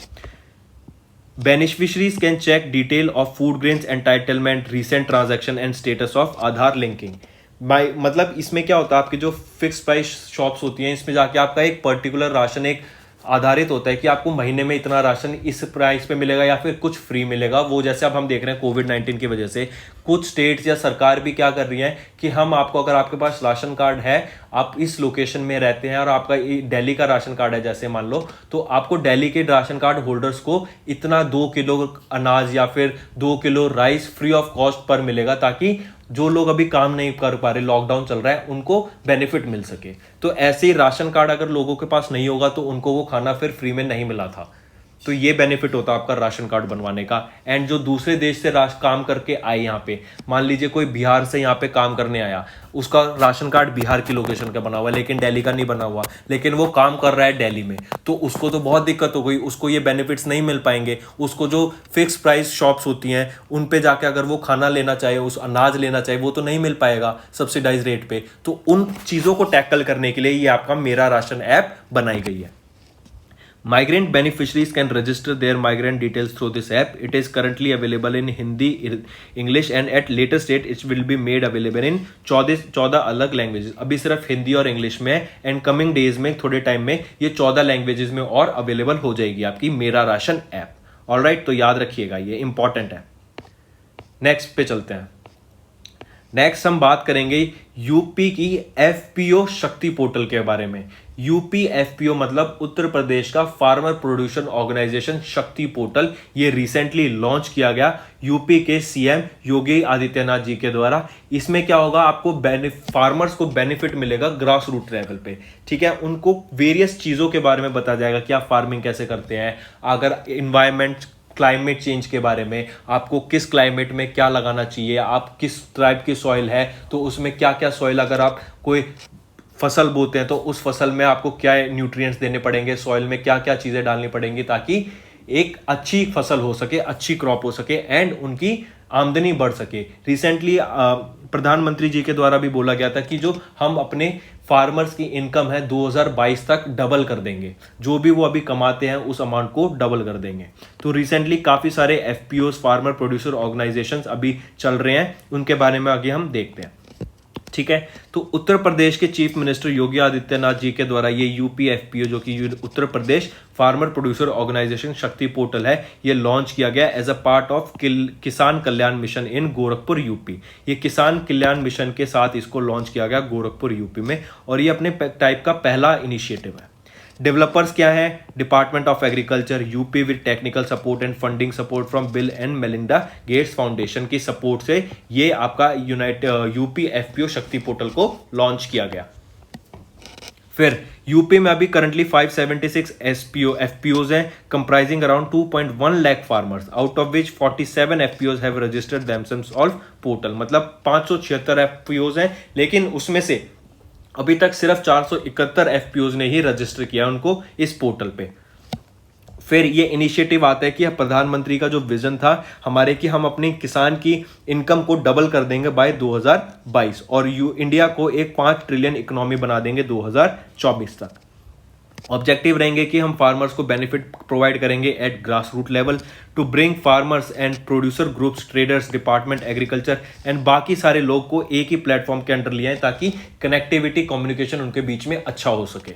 Beneficiaries can check detail of food grains entitlement, recent transaction and status of Aadhaar linking. मतलब इसमें क्या होता है, आपकी जो फिक्स प्राइस शॉप्स होती हैं, इसमें जाके आपका एक पर्टिकुलर राशन एक आधारित होता है कि आपको महीने में इतना राशन इस प्राइस पे मिलेगा या फिर कुछ फ्री मिलेगा। वो जैसे अब हम देख रहे हैं कोविड-19 की वजह से कुछ स्टेट्स या सरकार भी क्या कर रही है कि हम आपको, अगर आपके पास राशन कार्ड है, आप इस लोकेशन में रहते हैं और आपका दिल्ली का राशन कार्ड है जैसे मान लो, तो आपको दिल्ली के राशन कार्ड होल्डर्स को इतना 2 किलो अनाज या फिर 2 kilo rice free of cost per मिलेगा, ताकि जो लोग अभी काम नहीं कर पा रहे, लॉकडाउन चल रहा है, उनको बेनिफिट मिल सके। तो ऐसे ही राशन कार्ड अगर लोगों के पास नहीं होगा तो उनको वो खाना फिर फ्री में नहीं मिला था। तो ये बेनिफिट होता है आपका राशन कार्ड बनवाने का। एंड जो दूसरे देश से काम करके आए यहाँ पे, मान लीजिए कोई बिहार से यहाँ पे काम करने आया, उसका राशन कार्ड बिहार की लोकेशन का बना हुआ है लेकिन दिल्ली का नहीं बना हुआ, लेकिन वो काम कर रहा है दिल्ली में, तो उसको तो बहुत दिक्कत हो गई, उसको ये बेनिफिट्स नहीं मिल पाएंगे। उसको जो फिक्स प्राइस शॉप्स होती हैं उन पे जाके अगर वो खाना लेना चाहे, उस अनाज लेना चाहे, वो तो नहीं मिल पाएगा सब्सिडाइज रेट पे। तो उन चीज़ों को टैकल करने के लिए ये आपका मेरा राशन ऐप बनाई गई है। Migrant beneficiaries can register their migrant details through this app. It is currently available in Hindi, English and at later date it will be made available in 14 अलग लैंग्वेजेस। अभी सिर्फ हिंदी और इंग्लिश में, and coming days में थोड़े time में ये 14 languages में और अवेलेबल हो जाएगी आपकी मेरा राशन ऐप। ऑलराइट, तो याद रखिएगा ये इंपॉर्टेंट है। नेक्स्ट पे चलते हैं। नेक्स्ट हम बात करेंगे यूपी की एफपीओ शक्ति पोर्टल के बारे में। यूपी एफपीओ मतलब उत्तर प्रदेश का फार्मर प्रोड्यूसर ऑर्गेनाइजेशन शक्ति पोर्टल। ये रिसेंटली लॉन्च किया गया यूपी के सीएम योगी आदित्यनाथ जी के द्वारा। इसमें क्या होगा, आपको फार्मर्स को बेनिफिट मिलेगा ग्रास रूट लेवल पे। ठीक है, उनको वेरियस चीजों के बारे में बताया जाएगा कि आप फार्मिंग कैसे करते हैं, अगर इन्वायरमेंट क्लाइमेट चेंज के बारे में, आपको किस क्लाइमेट में क्या लगाना चाहिए, आप किस टाइप की सॉइल है तो उसमें क्या क्या सॉइल, अगर आप कोई फसल बोते हैं तो उस फसल में आपको क्या न्यूट्रिएंट्स देने पड़ेंगे, सॉइल में क्या क्या चीज़ें डालनी पड़ेंगी ताकि एक अच्छी फसल हो सके, अच्छी क्रॉप हो सके एंड उनकी आमदनी बढ़ सके। रिसेंटली प्रधानमंत्री जी के द्वारा भी बोला गया था कि जो हम अपने फार्मर्स की इनकम है 2022 तक डबल कर देंगे, जो भी वो अभी कमाते हैं उस अमाउंट को डबल कर देंगे। तो रिसेंटली काफ़ी सारे एफपीओस फार्मर प्रोड्यूसर ऑर्गेनाइजेशंस अभी चल रहे हैं, उनके बारे में आगे हम देखते हैं। ठीक है, तो उत्तर प्रदेश के चीफ मिनिस्टर योगी आदित्यनाथ जी के द्वारा ये यूपी एफपीओ जो कि Uttar Pradesh farmer producer organisation शक्ति पोर्टल है, ये लॉन्च किया गया एज अ पार्ट ऑफ किसान कल्याण मिशन इन गोरखपुर यूपी। ये किसान कल्याण मिशन के साथ इसको लॉन्च किया गया गोरखपुर यूपी में, और ये अपने टाइप का पहला इनिशिएटिव है। डेवलपर्स क्या है, department of agriculture UP with technical support and funding support from bill and Melinda Gates foundation की सपोर्ट से ये आपका यूपी एफपीओ शक्ति पोर्टल को लॉन्च किया गया। फिर यूपी में अभी करंटली 576 एफपीओज हैं comprising around 2.1 lakh farmers, out of which 47 FPOs have registered themselves on portal. मतलब 576 एफपीओज हैं, लेकिन उसमें से अभी तक सिर्फ 471 एफपीओज ने ही रजिस्टर किया उनको इस पोर्टल पे। फिर ये इनिशिएटिव आता है कि प्रधानमंत्री का जो विजन था हमारे कि हम अपने किसान की इनकम को डबल कर देंगे बाय 2022 और इंडिया को एक 5 ट्रिलियन इकोनॉमी बना देंगे 2024 तक। ऑब्जेक्टिव रहेंगे कि हम फार्मर्स को बेनिफिट प्रोवाइड करेंगे at grass root level to bring farmers and producer groups, traders, department agriculture and बाकी सारे लोग को एक ही प्लेटफॉर्म के अंडर लिया है ताकि कनेक्टिविटी कम्युनिकेशन उनके बीच में अच्छा हो सके।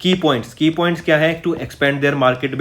की पॉइंट्स क्या है, to expand their market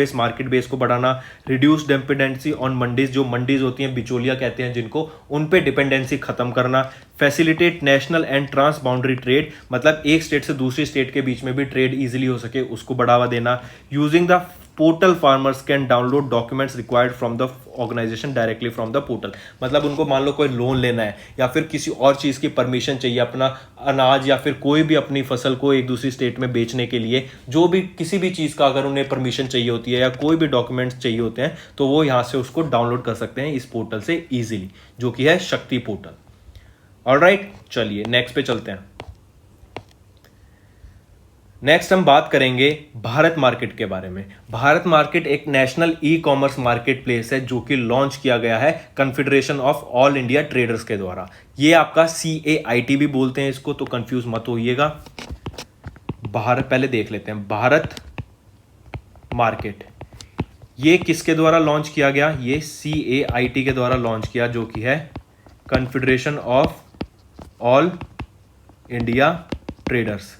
base को बढ़ाना, रिड्यूस डिपेंडेंसी ऑन मंडीज, जो मंडीज होती हैं बिचौलिया कहते हैं जिनको, उन पे डिपेंडेंसी खत्म करना, facilitate national and trans boundary trade, मतलब एक स्टेट से दूसरी स्टेट के बीच में भी ट्रेड इजीली हो सके उसको बढ़ावा देना। Using the portal farmers can download documents required from the organisation directly from the portal. मतलब उनको मान लो कोई लोन लेना है या फिर किसी और चीज़ की परमिशन चाहिए, अपना अनाज या फिर कोई भी अपनी फसल को एक दूसरी स्टेट में बेचने के लिए, जो भी किसी भी चीज़ का अगर उन्हें परमिशन चाहिए होती है या कोई भी डॉक्यूमेंट्स चाहिए होते हैं तो वो यहाँ से उसको डाउनलोड कर सकते हैं इस पोर्टल से ईजिली, जो कि है शक्ति पोर्टल। ऑलराइट, चलिए नेक्स्ट पे चलते हैं। नेक्स्ट हम बात करेंगे भारत मार्केट के बारे में। भारत मार्केट एक national e commerce market place है जो कि लॉन्च किया गया है confederation of all India traders के द्वारा। ये आपका CAIT भी बोलते हैं इसको, तो कंफ्यूज मत होइएगा। भारत पहले देख लेते हैं, भारत मार्केट ये किसके द्वारा लॉन्च किया गया? ये CAIT के द्वारा लॉन्च किया, जो कि है confederation of all India traders.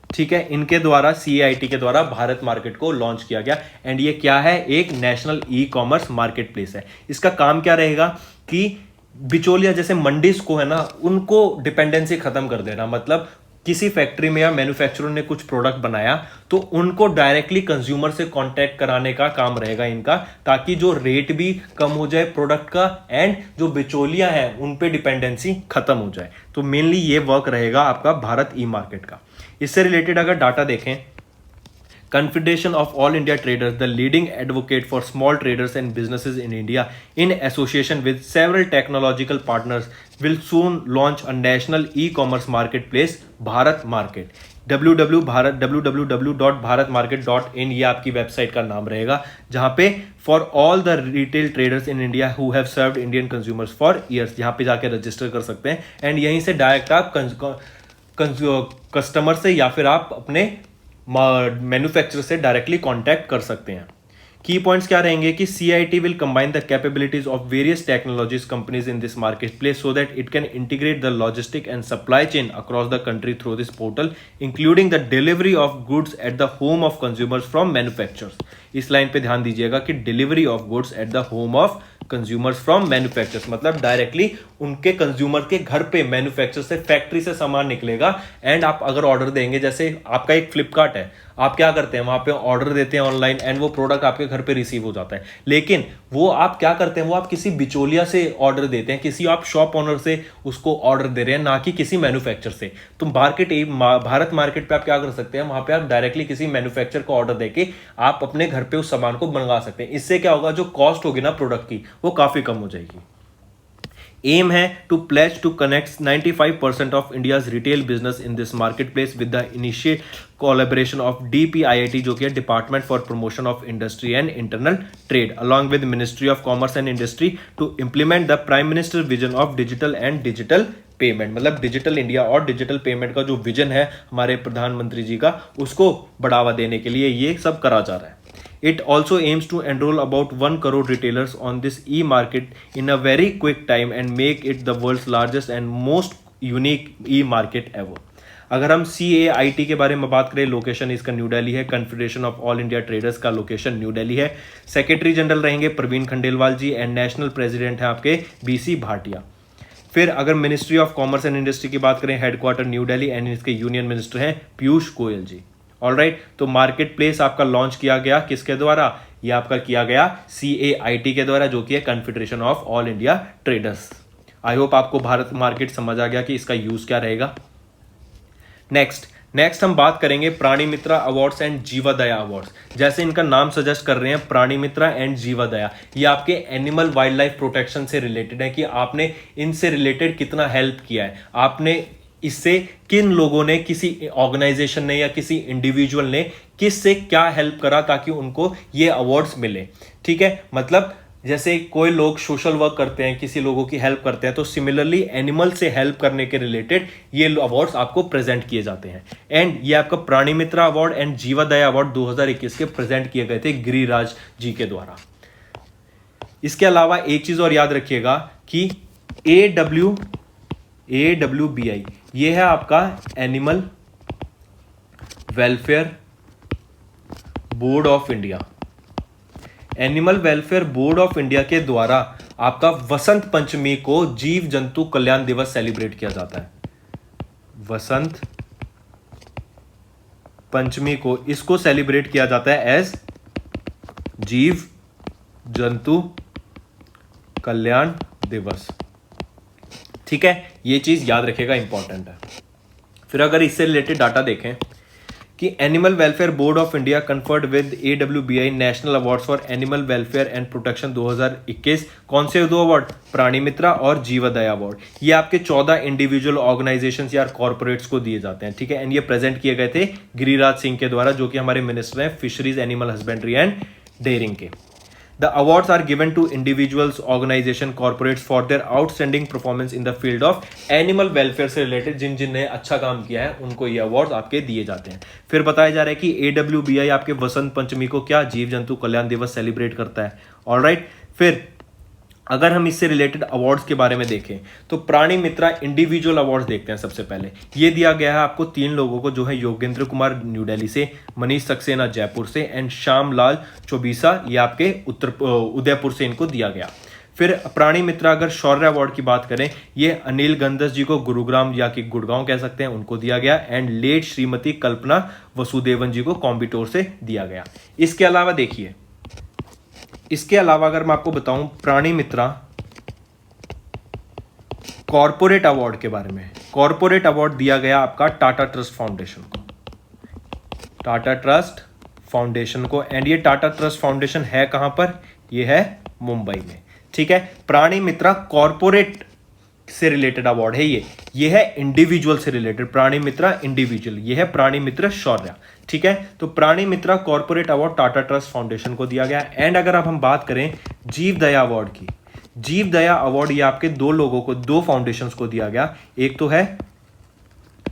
ठीक है, इनके द्वारा CAIT के द्वारा भारत मार्केट को लॉन्च किया गया। एंड ये क्या है? एक national e commerce market place है। इसका काम क्या रहेगा कि बिचौलिया जैसे मंडीज को है ना, उनको डिपेंडेंसी खत्म कर देना। मतलब किसी फैक्ट्री में या मैन्युफैक्चरर ने कुछ प्रोडक्ट बनाया तो उनको डायरेक्टली कंज्यूमर से कांटेक्ट कराने का काम रहेगा इनका, ताकि जो रेट भी कम हो जाए प्रोडक्ट का एंड जो बिचौलिया है उन पे डिपेंडेंसी खत्म हो जाए। तो मेनली ये वर्क रहेगा आपका भारत ई मार्केट का। इससे रिलेटेड अगर डाटा देखें, Confederation of All India Traders, the leading advocate for small traders and businesses in India, in association with several technological partners, will soon launch a national e-commerce marketplace, Bharat Market. www.bharatmarket.in ये आपकी website का नाम रहेगा, जहां पे for all the retail traders in India who have served Indian consumers for years, यहाँ पे जाके रजिस्टर कर सकते हैं। एंड यहीं से डायरेक्ट आप कस्टमर से या फिर आप अपने मैन्युफैक्चरर से डायरेक्टली कांटेक्ट कर सकते हैं। की पॉइंट्स क्या रहेंगे कि CIT will combine the capabilities of various technologies companies in this market place so that it can integrate the logistic and supply chain across the country through this portal, including the delivery of goods at the home of consumers from manufacturers. इस line पे ध्यान दीजिएगा कि delivery of goods at the home of consumers from manufacturers, मतलब directly उनके consumer के घर पे मैन्युफैक्चर से, फैक्ट्री से सामान निकलेगा। एंड आप अगर ऑर्डर देंगे, जैसे आपका एक फ्लिपकार्ट है, आप क्या करते हैं वहां पे ऑर्डर देते हैं ऑनलाइन एंड वो प्रोडक्ट आपके घर पे रिसीव हो जाता है। लेकिन वो आप क्या करते हैं, वो आप किसी बिचौलिया से ऑर्डर देते हैं, किसी आप शॉप ओनर से उसको ऑर्डर दे रहे हैं, ना कि किसी मैन्युफैक्चर से। तो भारत मार्केट पे आप क्या कर सकते हैं, वहां पे आप डायरेक्टली किसी मैन्युफैक्चर को ऑर्डर देके आप अपने घर पे उस सामान को मंगा सकते हैं। इससे क्या होगा, जो कॉस्ट होगी ना प्रोडक्ट की, वो काफी कम हो जाएगी। एम है to pledge to connect 95% of India's retail business in this marketplace with the initial collaboration of DPIIT, जो कि है department for promotion of industry and internal trade, along with ministry of commerce and industry, to implement the prime minister vision of digital and digital payment. मतलब digital India और digital payment का जो vision है हमारे प्रधानमंत्री जी का, उसको बढ़ावा देने के लिए ये सब करा जा रहा है। It also aims to enroll about 1 crore retailers on this e-market in a very quick time and make it the world's largest and most unique e-market ever. अगर हम CAIT के बारे में बात करें, लोकेशन इसका न्यू दिल्ली है। Confederation of all India traders का लोकेशन न्यू दिल्ली है। सेक्रेटरी जनरल रहेंगे प्रवीण खंडेलवाल जी एंड नेशनल प्रेसिडेंट है आपके BC भाटिया। फिर अगर ministry of commerce and industry की बात करें, हेडक्वार्टर न्यू दिल्ली एंड इसके यूनियन मिनिस्टर हैं पीयूष गोयल जी। ऑलराइट, तो मार्केट प्लेस आपका लॉन्च किया गया किसके द्वारा? ये आपका किया गया CAIT के द्वारा, जो कि है confederation of all India traders. I hope आपको भारत मार्केट समझ आ गया कि इसका यूज क्या रहेगा। नेक्स्ट हम बात करेंगे प्राणी मित्रा अवार्ड्स एंड जीवादया अवार्ड्स। जैसे इनका नाम सजेस्ट कर रहे हैं, प्राणी मित्रा एंड जीवादया, ये आपके एनिमल वाइल्ड लाइफ प्रोटेक्शन से रिलेटेड है कि आपने इनसे रिलेटेड कितना हेल्प किया है, आपने इससे किन लोगों ने, किसी ऑर्गेनाइजेशन ने या किसी इंडिविजुअल ने किससे क्या हेल्प करा ताकि उनको ये अवार्ड्स मिले। ठीक है, मतलब जैसे कोई लोग सोशल वर्क करते हैं, किसी लोगों की हेल्प करते हैं, तो सिमिलरली एनिमल से हेल्प करने के रिलेटेड ये अवार्ड्स आपको प्रेजेंट किए जाते हैं। एंड ये आपका प्राणी मित्रा अवार्ड एंड जीवादया अवार्ड 2021 के प्रेजेंट किए गए थे गिरिराज जी के द्वारा। इसके अलावा एक चीज और याद रखिएगा कि AWBI ये है आपका animal welfare board of India. Animal welfare board of India के द्वारा आपका वसंत पंचमी को जीव जंतु कल्याण दिवस सेलिब्रेट किया जाता है। वसंत पंचमी को इसको सेलिब्रेट किया जाता है एज जीव जंतु कल्याण दिवस। ठीक है, ये चीज याद रखिएगा, इंपॉर्टेंट है। फिर अगर इससे रिलेटेड डाटा देखें कि animal welfare board of India conferred with AWBI national awards for animal welfare and protection 2021। कौन से दो अवार्ड? प्राणी मित्रा और जीवदया अवार्ड। ये आपके 14 इंडिविजुअल ऑर्गेनाइजेशंस या कॉर्पोरेट्स को दिए जाते हैं, ठीक है। एंड ये प्रेजेंट किए गए थे गिरिराज सिंह के द्वारा, जो कि हमारे मिनिस्टर हैं fisheries, animal husbandry and dairying के। The awards are given to individuals, organization, corporates for their outstanding performance in the field of animal welfare से related। जिनने अच्छा काम किया है उनको ये अवार्ड्स आपके दिए जाते हैं। फिर बताया जा रहा है कि AWBI आपके वसंत पंचमी को क्या जीव जंतु कल्याण दिवस सेलिब्रेट करता है। ऑलराइट, फिर अगर हम इससे रिलेटेड अवार्ड्स के बारे में देखें तो प्राणी मित्रा इंडिविजुअल अवार्ड्स देखते हैं। सबसे पहले ये दिया गया है आपको 3 लोगों को, जो है योगेंद्र कुमार न्यू दिल्ली से, मनीष सक्सेना जयपुर से एंड श्याम लाल चौबीसा ये आपके उदयपुर से इनको दिया गया। फिर प्राणी मित्रा अगर शौर्य अवार्ड की बात करें, ये अनिल गंधस जी को गुरुग्राम या कि गुड़गांव कह सकते हैं, उनको दिया गया। एंड लेट श्रीमती कल्पना वसुदेवन जी को कॉम्बिटोर से दिया गया। इसके अलावा देखिए, इसके अलावा अगर मैं आपको बताऊं प्राणी मित्रा कॉर्पोरेट अवार्ड के बारे में, कॉर्पोरेट अवार्ड दिया गया आपका टाटा ट्रस्ट फाउंडेशन को, टाटा ट्रस्ट फाउंडेशन को। एंड ये टाटा ट्रस्ट फाउंडेशन है कहां पर? ये है मुंबई में, ठीक है। प्राणी मित्रा कॉर्पोरेट से रिलेटेड अवार्ड है ये है इंडिविजुअल से रिलेटेड, प्राणी मित्रा इंडिविजुअल, ये है प्राणी मित्र शौर्य, ठीक है। तो Prani Mitra corporate award Tata trust foundation को दिया गया। एंड अगर अब हम बात करें जीव दया अवार्ड की, जीव दया अवार्ड ये आपके 2 लोगों को, 2 फाउंडेशंस को दिया गया। एक तो है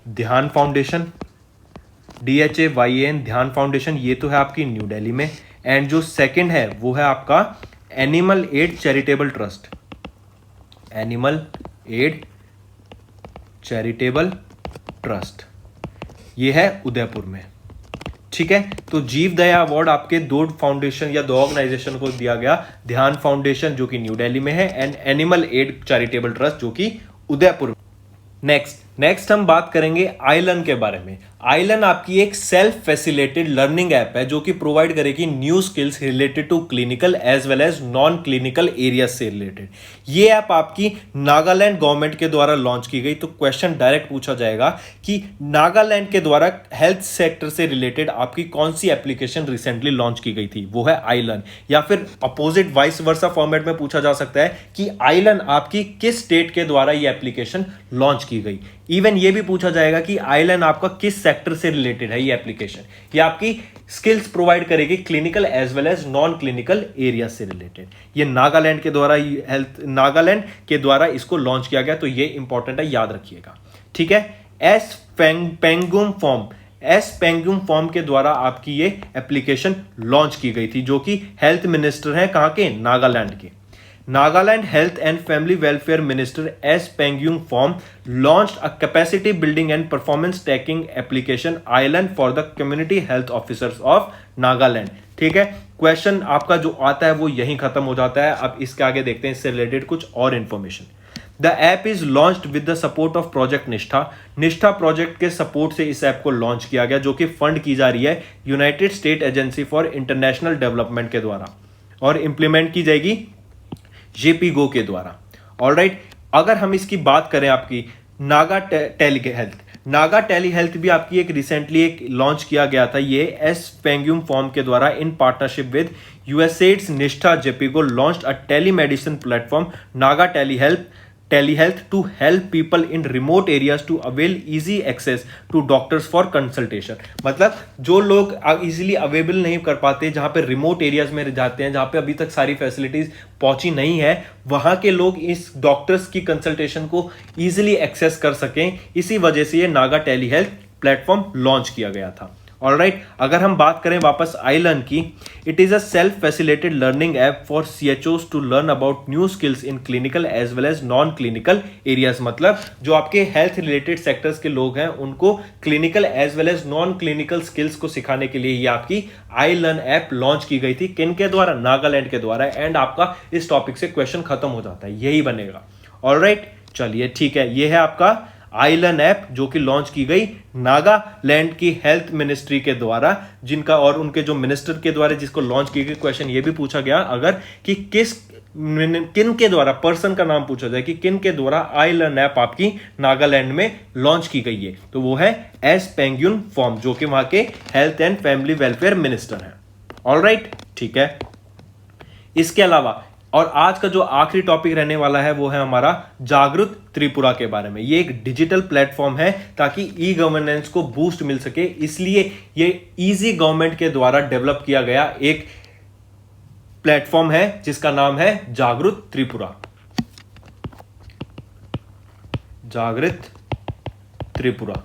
ध्यान फाउंडेशन, DHAYAN ध्यान फाउंडेशन, ये तो है आपकी न्यू दिल्ली में। एंड जो सेकंड है वो है आपका animal aid charitable trust, animal aid charitable trust, ये है उदयपुर में, ठीक है। तो जीव दया अवार्ड आपके 2 फाउंडेशन या 2 ऑर्गेनाइजेशन को दिया गया, ध्यान फाउंडेशन जो कि न्यू दिल्ली में है and animal aid charitable trust जो कि उदयपुर। नेक्स्ट हम बात करेंगे आइलन के बारे में। आइलन आपकी एक सेल्फ फैसिलिटेटेड लर्निंग ऐप है जो कि प्रोवाइड करेगी new skills related to clinical as well as non clinical area से रिलेटेड। ये ऐप आपकी नागालैंड गवर्नमेंट के द्वारा लॉन्च की गई। तो क्वेश्चन डायरेक्ट पूछा जाएगा कि नागालैंड के द्वारा हेल्थ सेक्टर से रिलेटेड आपकी कौन सी एप्लीकेशन रिसेंटली लॉन्च की गई थी? वो है आइलन। या फिर अपोजिट वाइस वर्सा फॉर्मेट में पूछा जा सकता है कि आइलन आपकी किस स्टेट के द्वारा ये एप्लीकेशन लॉन्च की गई। इवन ये भी पूछा जाएगा कि आइलन आपका किस सेक्टर से रिलेटेड है ये एप्लीकेशन। ये आपकी स्किल्स प्रोवाइड करेगी clinical as well as non clinical area से रिलेटेड। ये नागालैंड के द्वारा इसको लॉन्च किया गया, तो ये इंपॉर्टेंट है, याद रखिएगा, ठीक है। एस पेंगुम फॉर्म के द्वारा आपकी ये एप्लीकेशन लॉन्च की गई थी, जो कि हेल्थ मिनिस्टर हैं कहां के? नागालैंड के। Nagaland Health and Family Welfare Minister S. Pengyung Phom launched a capacity building and performance tracking application Island for the community health officers of Nagaland। ठीक है, क्वेश्चन आपका जो आता है वो यहीं खत्म हो जाता है। अब इसके आगे देखते हैं इससे रिलेटेड कुछ और information. The app is launched with the support of project निष्ठा। निष्ठा प्रोजेक्ट के सपोर्ट से इस ऐप को लॉन्च किया गया, जो कि फंड की जा रही है United state agency for international development के द्वारा और इंप्लीमेंट की जाएगी JPGO के द्वारा। ऑलराइट, अगर हम इसकी बात करें आपकी Naga telehealth, Naga telehealth भी आपकी एक रिसेंटली एक लॉन्च किया गया था। ये एस पेंग्यूम फॉर्म के द्वारा इन पार्टनरशिप विद यूएसएड्स निष्ठा JPGO launched a telemedicine platform Naga telehealth to help people in remote areas to avail easy access to doctors for consultation। मतलब जो लोग इजीली अवेलेबल नहीं कर पाते, जहां पे रिमोट एरियाज में जाते हैं, जहां पे अभी तक सारी फैसिलिटीज पहुंची नहीं है, वहां के लोग इस डॉक्टर्स की कंसल्टेशन को इजीली एक्सेस कर सकें। इसी वजह से ये Naga telehealth platform launch किया गया था। ऑलराइट, अगर हम बात करें वापस आइलन की, it is a self facilitated learning app for CHOs to learn about new skills in clinical as well as non clinical areas. मतलब जो आपके हेल्थ रिलेटेड सेक्टर्स के लोग हैं उनको clinical as well as non clinical skills को सिखाने के लिए ये आपकी आइलन ऐप लॉन्च की गई थी। किन के द्वारा? नागालैंड के द्वारा। एंड आपका इस टॉपिक से क्वेश्चन खत्म हो जाता है, यही बनेगा। ऑलराइट, चलिए ठीक है, ये है आपका आइलन ऐप जो कि लॉन्च की गई नागालैंड की हेल्थ मिनिस्ट्री के द्वारा, जिनका और उनके जो मिनिस्टर के द्वारा जिसको लॉन्च की गई। क्वेश्चन ये भी पूछा गया अगर कि किस किन के द्वारा, पर्सन का नाम पूछा जाए कि किन के द्वारा आई लर्न ऐप आपकी नागालैंड में लॉन्च की गई है, तो वो है एस पेंगुइन फॉर्म, जो कि वहां के health and family welfare minister हैं। ऑलराइट, ठीक है। इसके अलावा और आज का जो आखिरी टॉपिक रहने वाला है वो है हमारा जागृत त्रिपुरा के बारे में। ये एक डिजिटल प्लेटफॉर्म है ताकि ई गवर्नेंस को बूस्ट मिल सके, इसलिए ये इजी गवर्नमेंट के द्वारा डेवलप किया गया एक प्लेटफॉर्म है जिसका नाम है जागृत त्रिपुरा। जागृत त्रिपुरा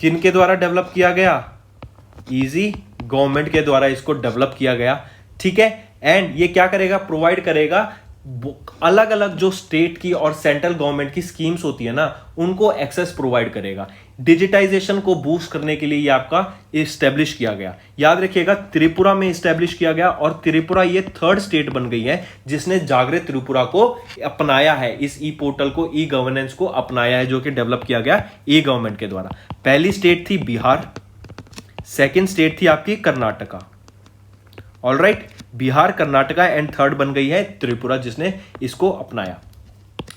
किन के द्वारा डेवलप किया गया? इजी गवर्नमेंट के द्वारा इसको डेवलप किया गया, ठीक है। एंड ये क्या करेगा? प्रोवाइड करेगा अलग अलग जो स्टेट की और सेंट्रल गवर्नमेंट की स्कीम्स होती है ना, उनको एक्सेस प्रोवाइड करेगा। डिजिटाइजेशन को बूस्ट करने के लिए ये आपका इस्टेब्लिश किया गया। याद रखिएगा, त्रिपुरा में इस्टेब्लिश किया गया और त्रिपुरा ये 3rd स्टेट बन गई है जिसने जागृत त्रिपुरा को अपनाया है, इस ई पोर्टल को, ई गवर्नेंस को अपनाया है, जो कि डेवलप किया गया ई गवर्नमेंट के द्वारा। पहली स्टेट थी बिहार, सेकेंड स्टेट थी आपकी Karnataka. Alright, Bihar, Karnataka and 3rd बन गई है त्रिपुरा जिसने इसको अपनाया।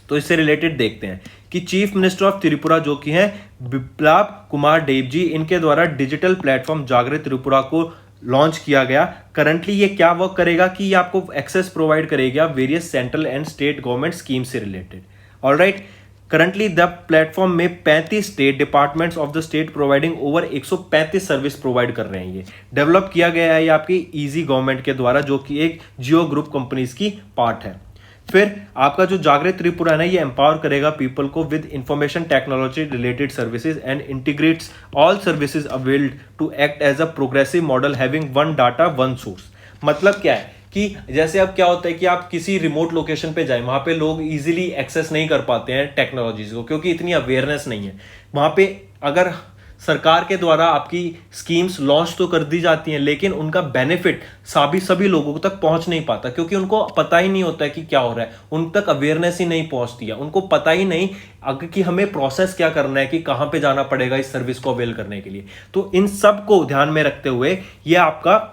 तो इससे रिलेटेड देखते हैं कि चीफ मिनिस्टर ऑफ त्रिपुरा जो कि हैं बिप्लब कुमार देब जी, इनके द्वारा डिजिटल प्लेटफॉर्म जागृत त्रिपुरा को लॉन्च किया गया। करंटली ये क्या वर्क करेगा कि ये आपको एक्सेस प्रोवाइड करेगा various central and state government scheme से रिलेटेड। ऑलराइट, करंटली द प्लेटफॉर्म में 35 state departments of the state providing over 135 service provide कर रहे हैं। ये डेवलप किया गया है ये आपकी इजी गवर्नमेंट के द्वारा, जो कि एक जियो ग्रुप कंपनीज की पार्ट है। फिर आपका जो जागृत त्रिपुरा है ना, ये एम्पावर करेगा पीपल को with information technology related services and integrates all services availed to act as a progressive model having one data one source. मतलब क्या है कि जैसे अब क्या होता है कि आप किसी रिमोट लोकेशन पे जाएं, वहां पे लोग इजीली एक्सेस नहीं कर पाते हैं टेक्नोलॉजीज को, क्योंकि इतनी अवेयरनेस नहीं है। वहां पे अगर सरकार के द्वारा आपकी स्कीम्स लॉन्च तो कर दी जाती हैं, लेकिन उनका बेनिफिट सभी लोगों तक पहुंच नहीं पाता, क्योंकि उनको पता ही नहीं होता है कि क्या हो रहा है, उन तक अवेयरनेस ही नहीं पहुंचती है, उनको पता ही नहीं अगर कि हमें प्रोसेस क्या करना है, कि कहां पे जाना पड़ेगा इस सर्विस को अवेल करने के लिए। तो इन सब को ध्यान में रखते हुए ये आपका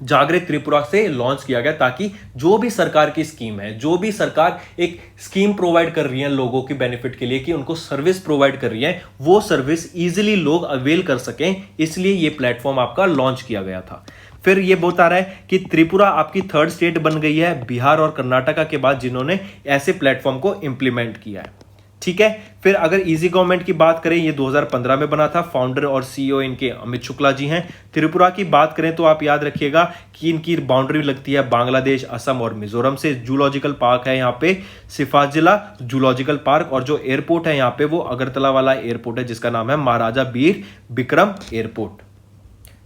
जागृत त्रिपुरा से लॉन्च किया गया, ताकि जो भी सरकार की स्कीम है, जो भी सरकार एक स्कीम प्रोवाइड कर रही है लोगों की बेनिफिट के लिए, कि उनको सर्विस प्रोवाइड कर रही है, वो सर्विस इजीली लोग अवेल कर सकें, इसलिए ये प्लेटफॉर्म आपका लॉन्च किया गया था। फिर ये बता रहा है कि त्रिपुरा आपकी 3rd स्टेट बन गई है बिहार और कर्नाटका के बाद जिन्होंने ऐसे प्लेटफॉर्म को इंप्लीमेंट किया है, ठीक है। फिर अगर इजी गवर्नमेंट की बात करें, ये 2015 में बना था, फाउंडर और सीईओ इनके अमित शुक्ला जी हैं। त्रिपुरा की बात करें तो आप याद रखिएगा कि इनकी बाउंड्री लगती है बांग्लादेश, असम और मिजोरम से। जूलॉजिकल पार्क है यहाँ पे सिफाजिला जूलॉजिकल पार्क, और जो एयरपोर्ट है यहाँ पे वो अगरतला वाला एयरपोर्ट है जिसका नाम है महाराजा वीर विक्रम एयरपोर्ट,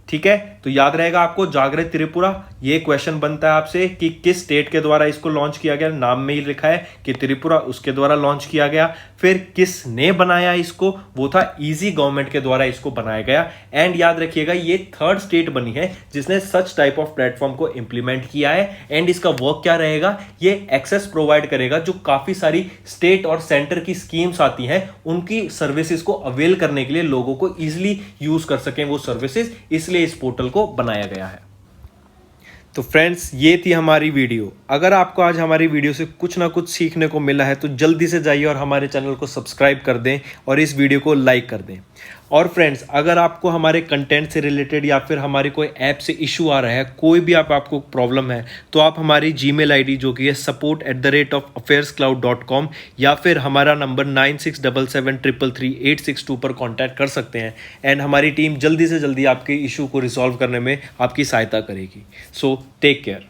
ठीक है। तो याद रहेगा आपको जागृत त्रिपुरा। ये क्वेश्चन बनता है आपसे कि किस स्टेट के द्वारा इसको लॉन्च किया गया, नाम में ही लिखा है कि त्रिपुरा उसके द्वारा लॉन्च किया गया। फिर किसने बनाया इसको, वो था इजी गवर्नमेंट के द्वारा इसको बनाया गया। एंड याद रखिएगा ये 3rd स्टेट बनी है जिसने सच टाइप ऑफ प्लेटफॉर्म को इंप्लीमेंट किया है। एंड इसका वर्क क्या रहेगा, ये एक्सेस प्रोवाइड करेगा जो काफी सारी स्टेट और सेंटर की स्कीम्स आती हैं, उनकी सर्विसेज को अवेल करने के लिए लोगों को इजिली यूज कर सकें वो सर्विसेज, इसलिए इस पोर्टल को बनाया गया है। तो फ्रेंड्स, ये थी हमारी वीडियो। अगर आपको आज हमारी वीडियो से कुछ ना कुछ सीखने को मिला है तो जल्दी से जाइए और हमारे चैनल को सब्सक्राइब कर दें और इस वीडियो को लाइक कर दें। और फ्रेंड्स, अगर आपको हमारे कंटेंट से रिलेटेड या फिर हमारी कोई ऐप से इशू आ रहा है, कोई भी आपको प्रॉब्लम है, तो आप हमारी जीमेल आईडी जो कि है support@affairscloud.com या फिर हमारा नंबर 9677333862 पर कॉन्टैक्ट कर सकते हैं। एंड हमारी टीम जल्दी से जल्दी आपके इशू को रिजॉल्व करने में आपकी सहायता करेगी। So take care.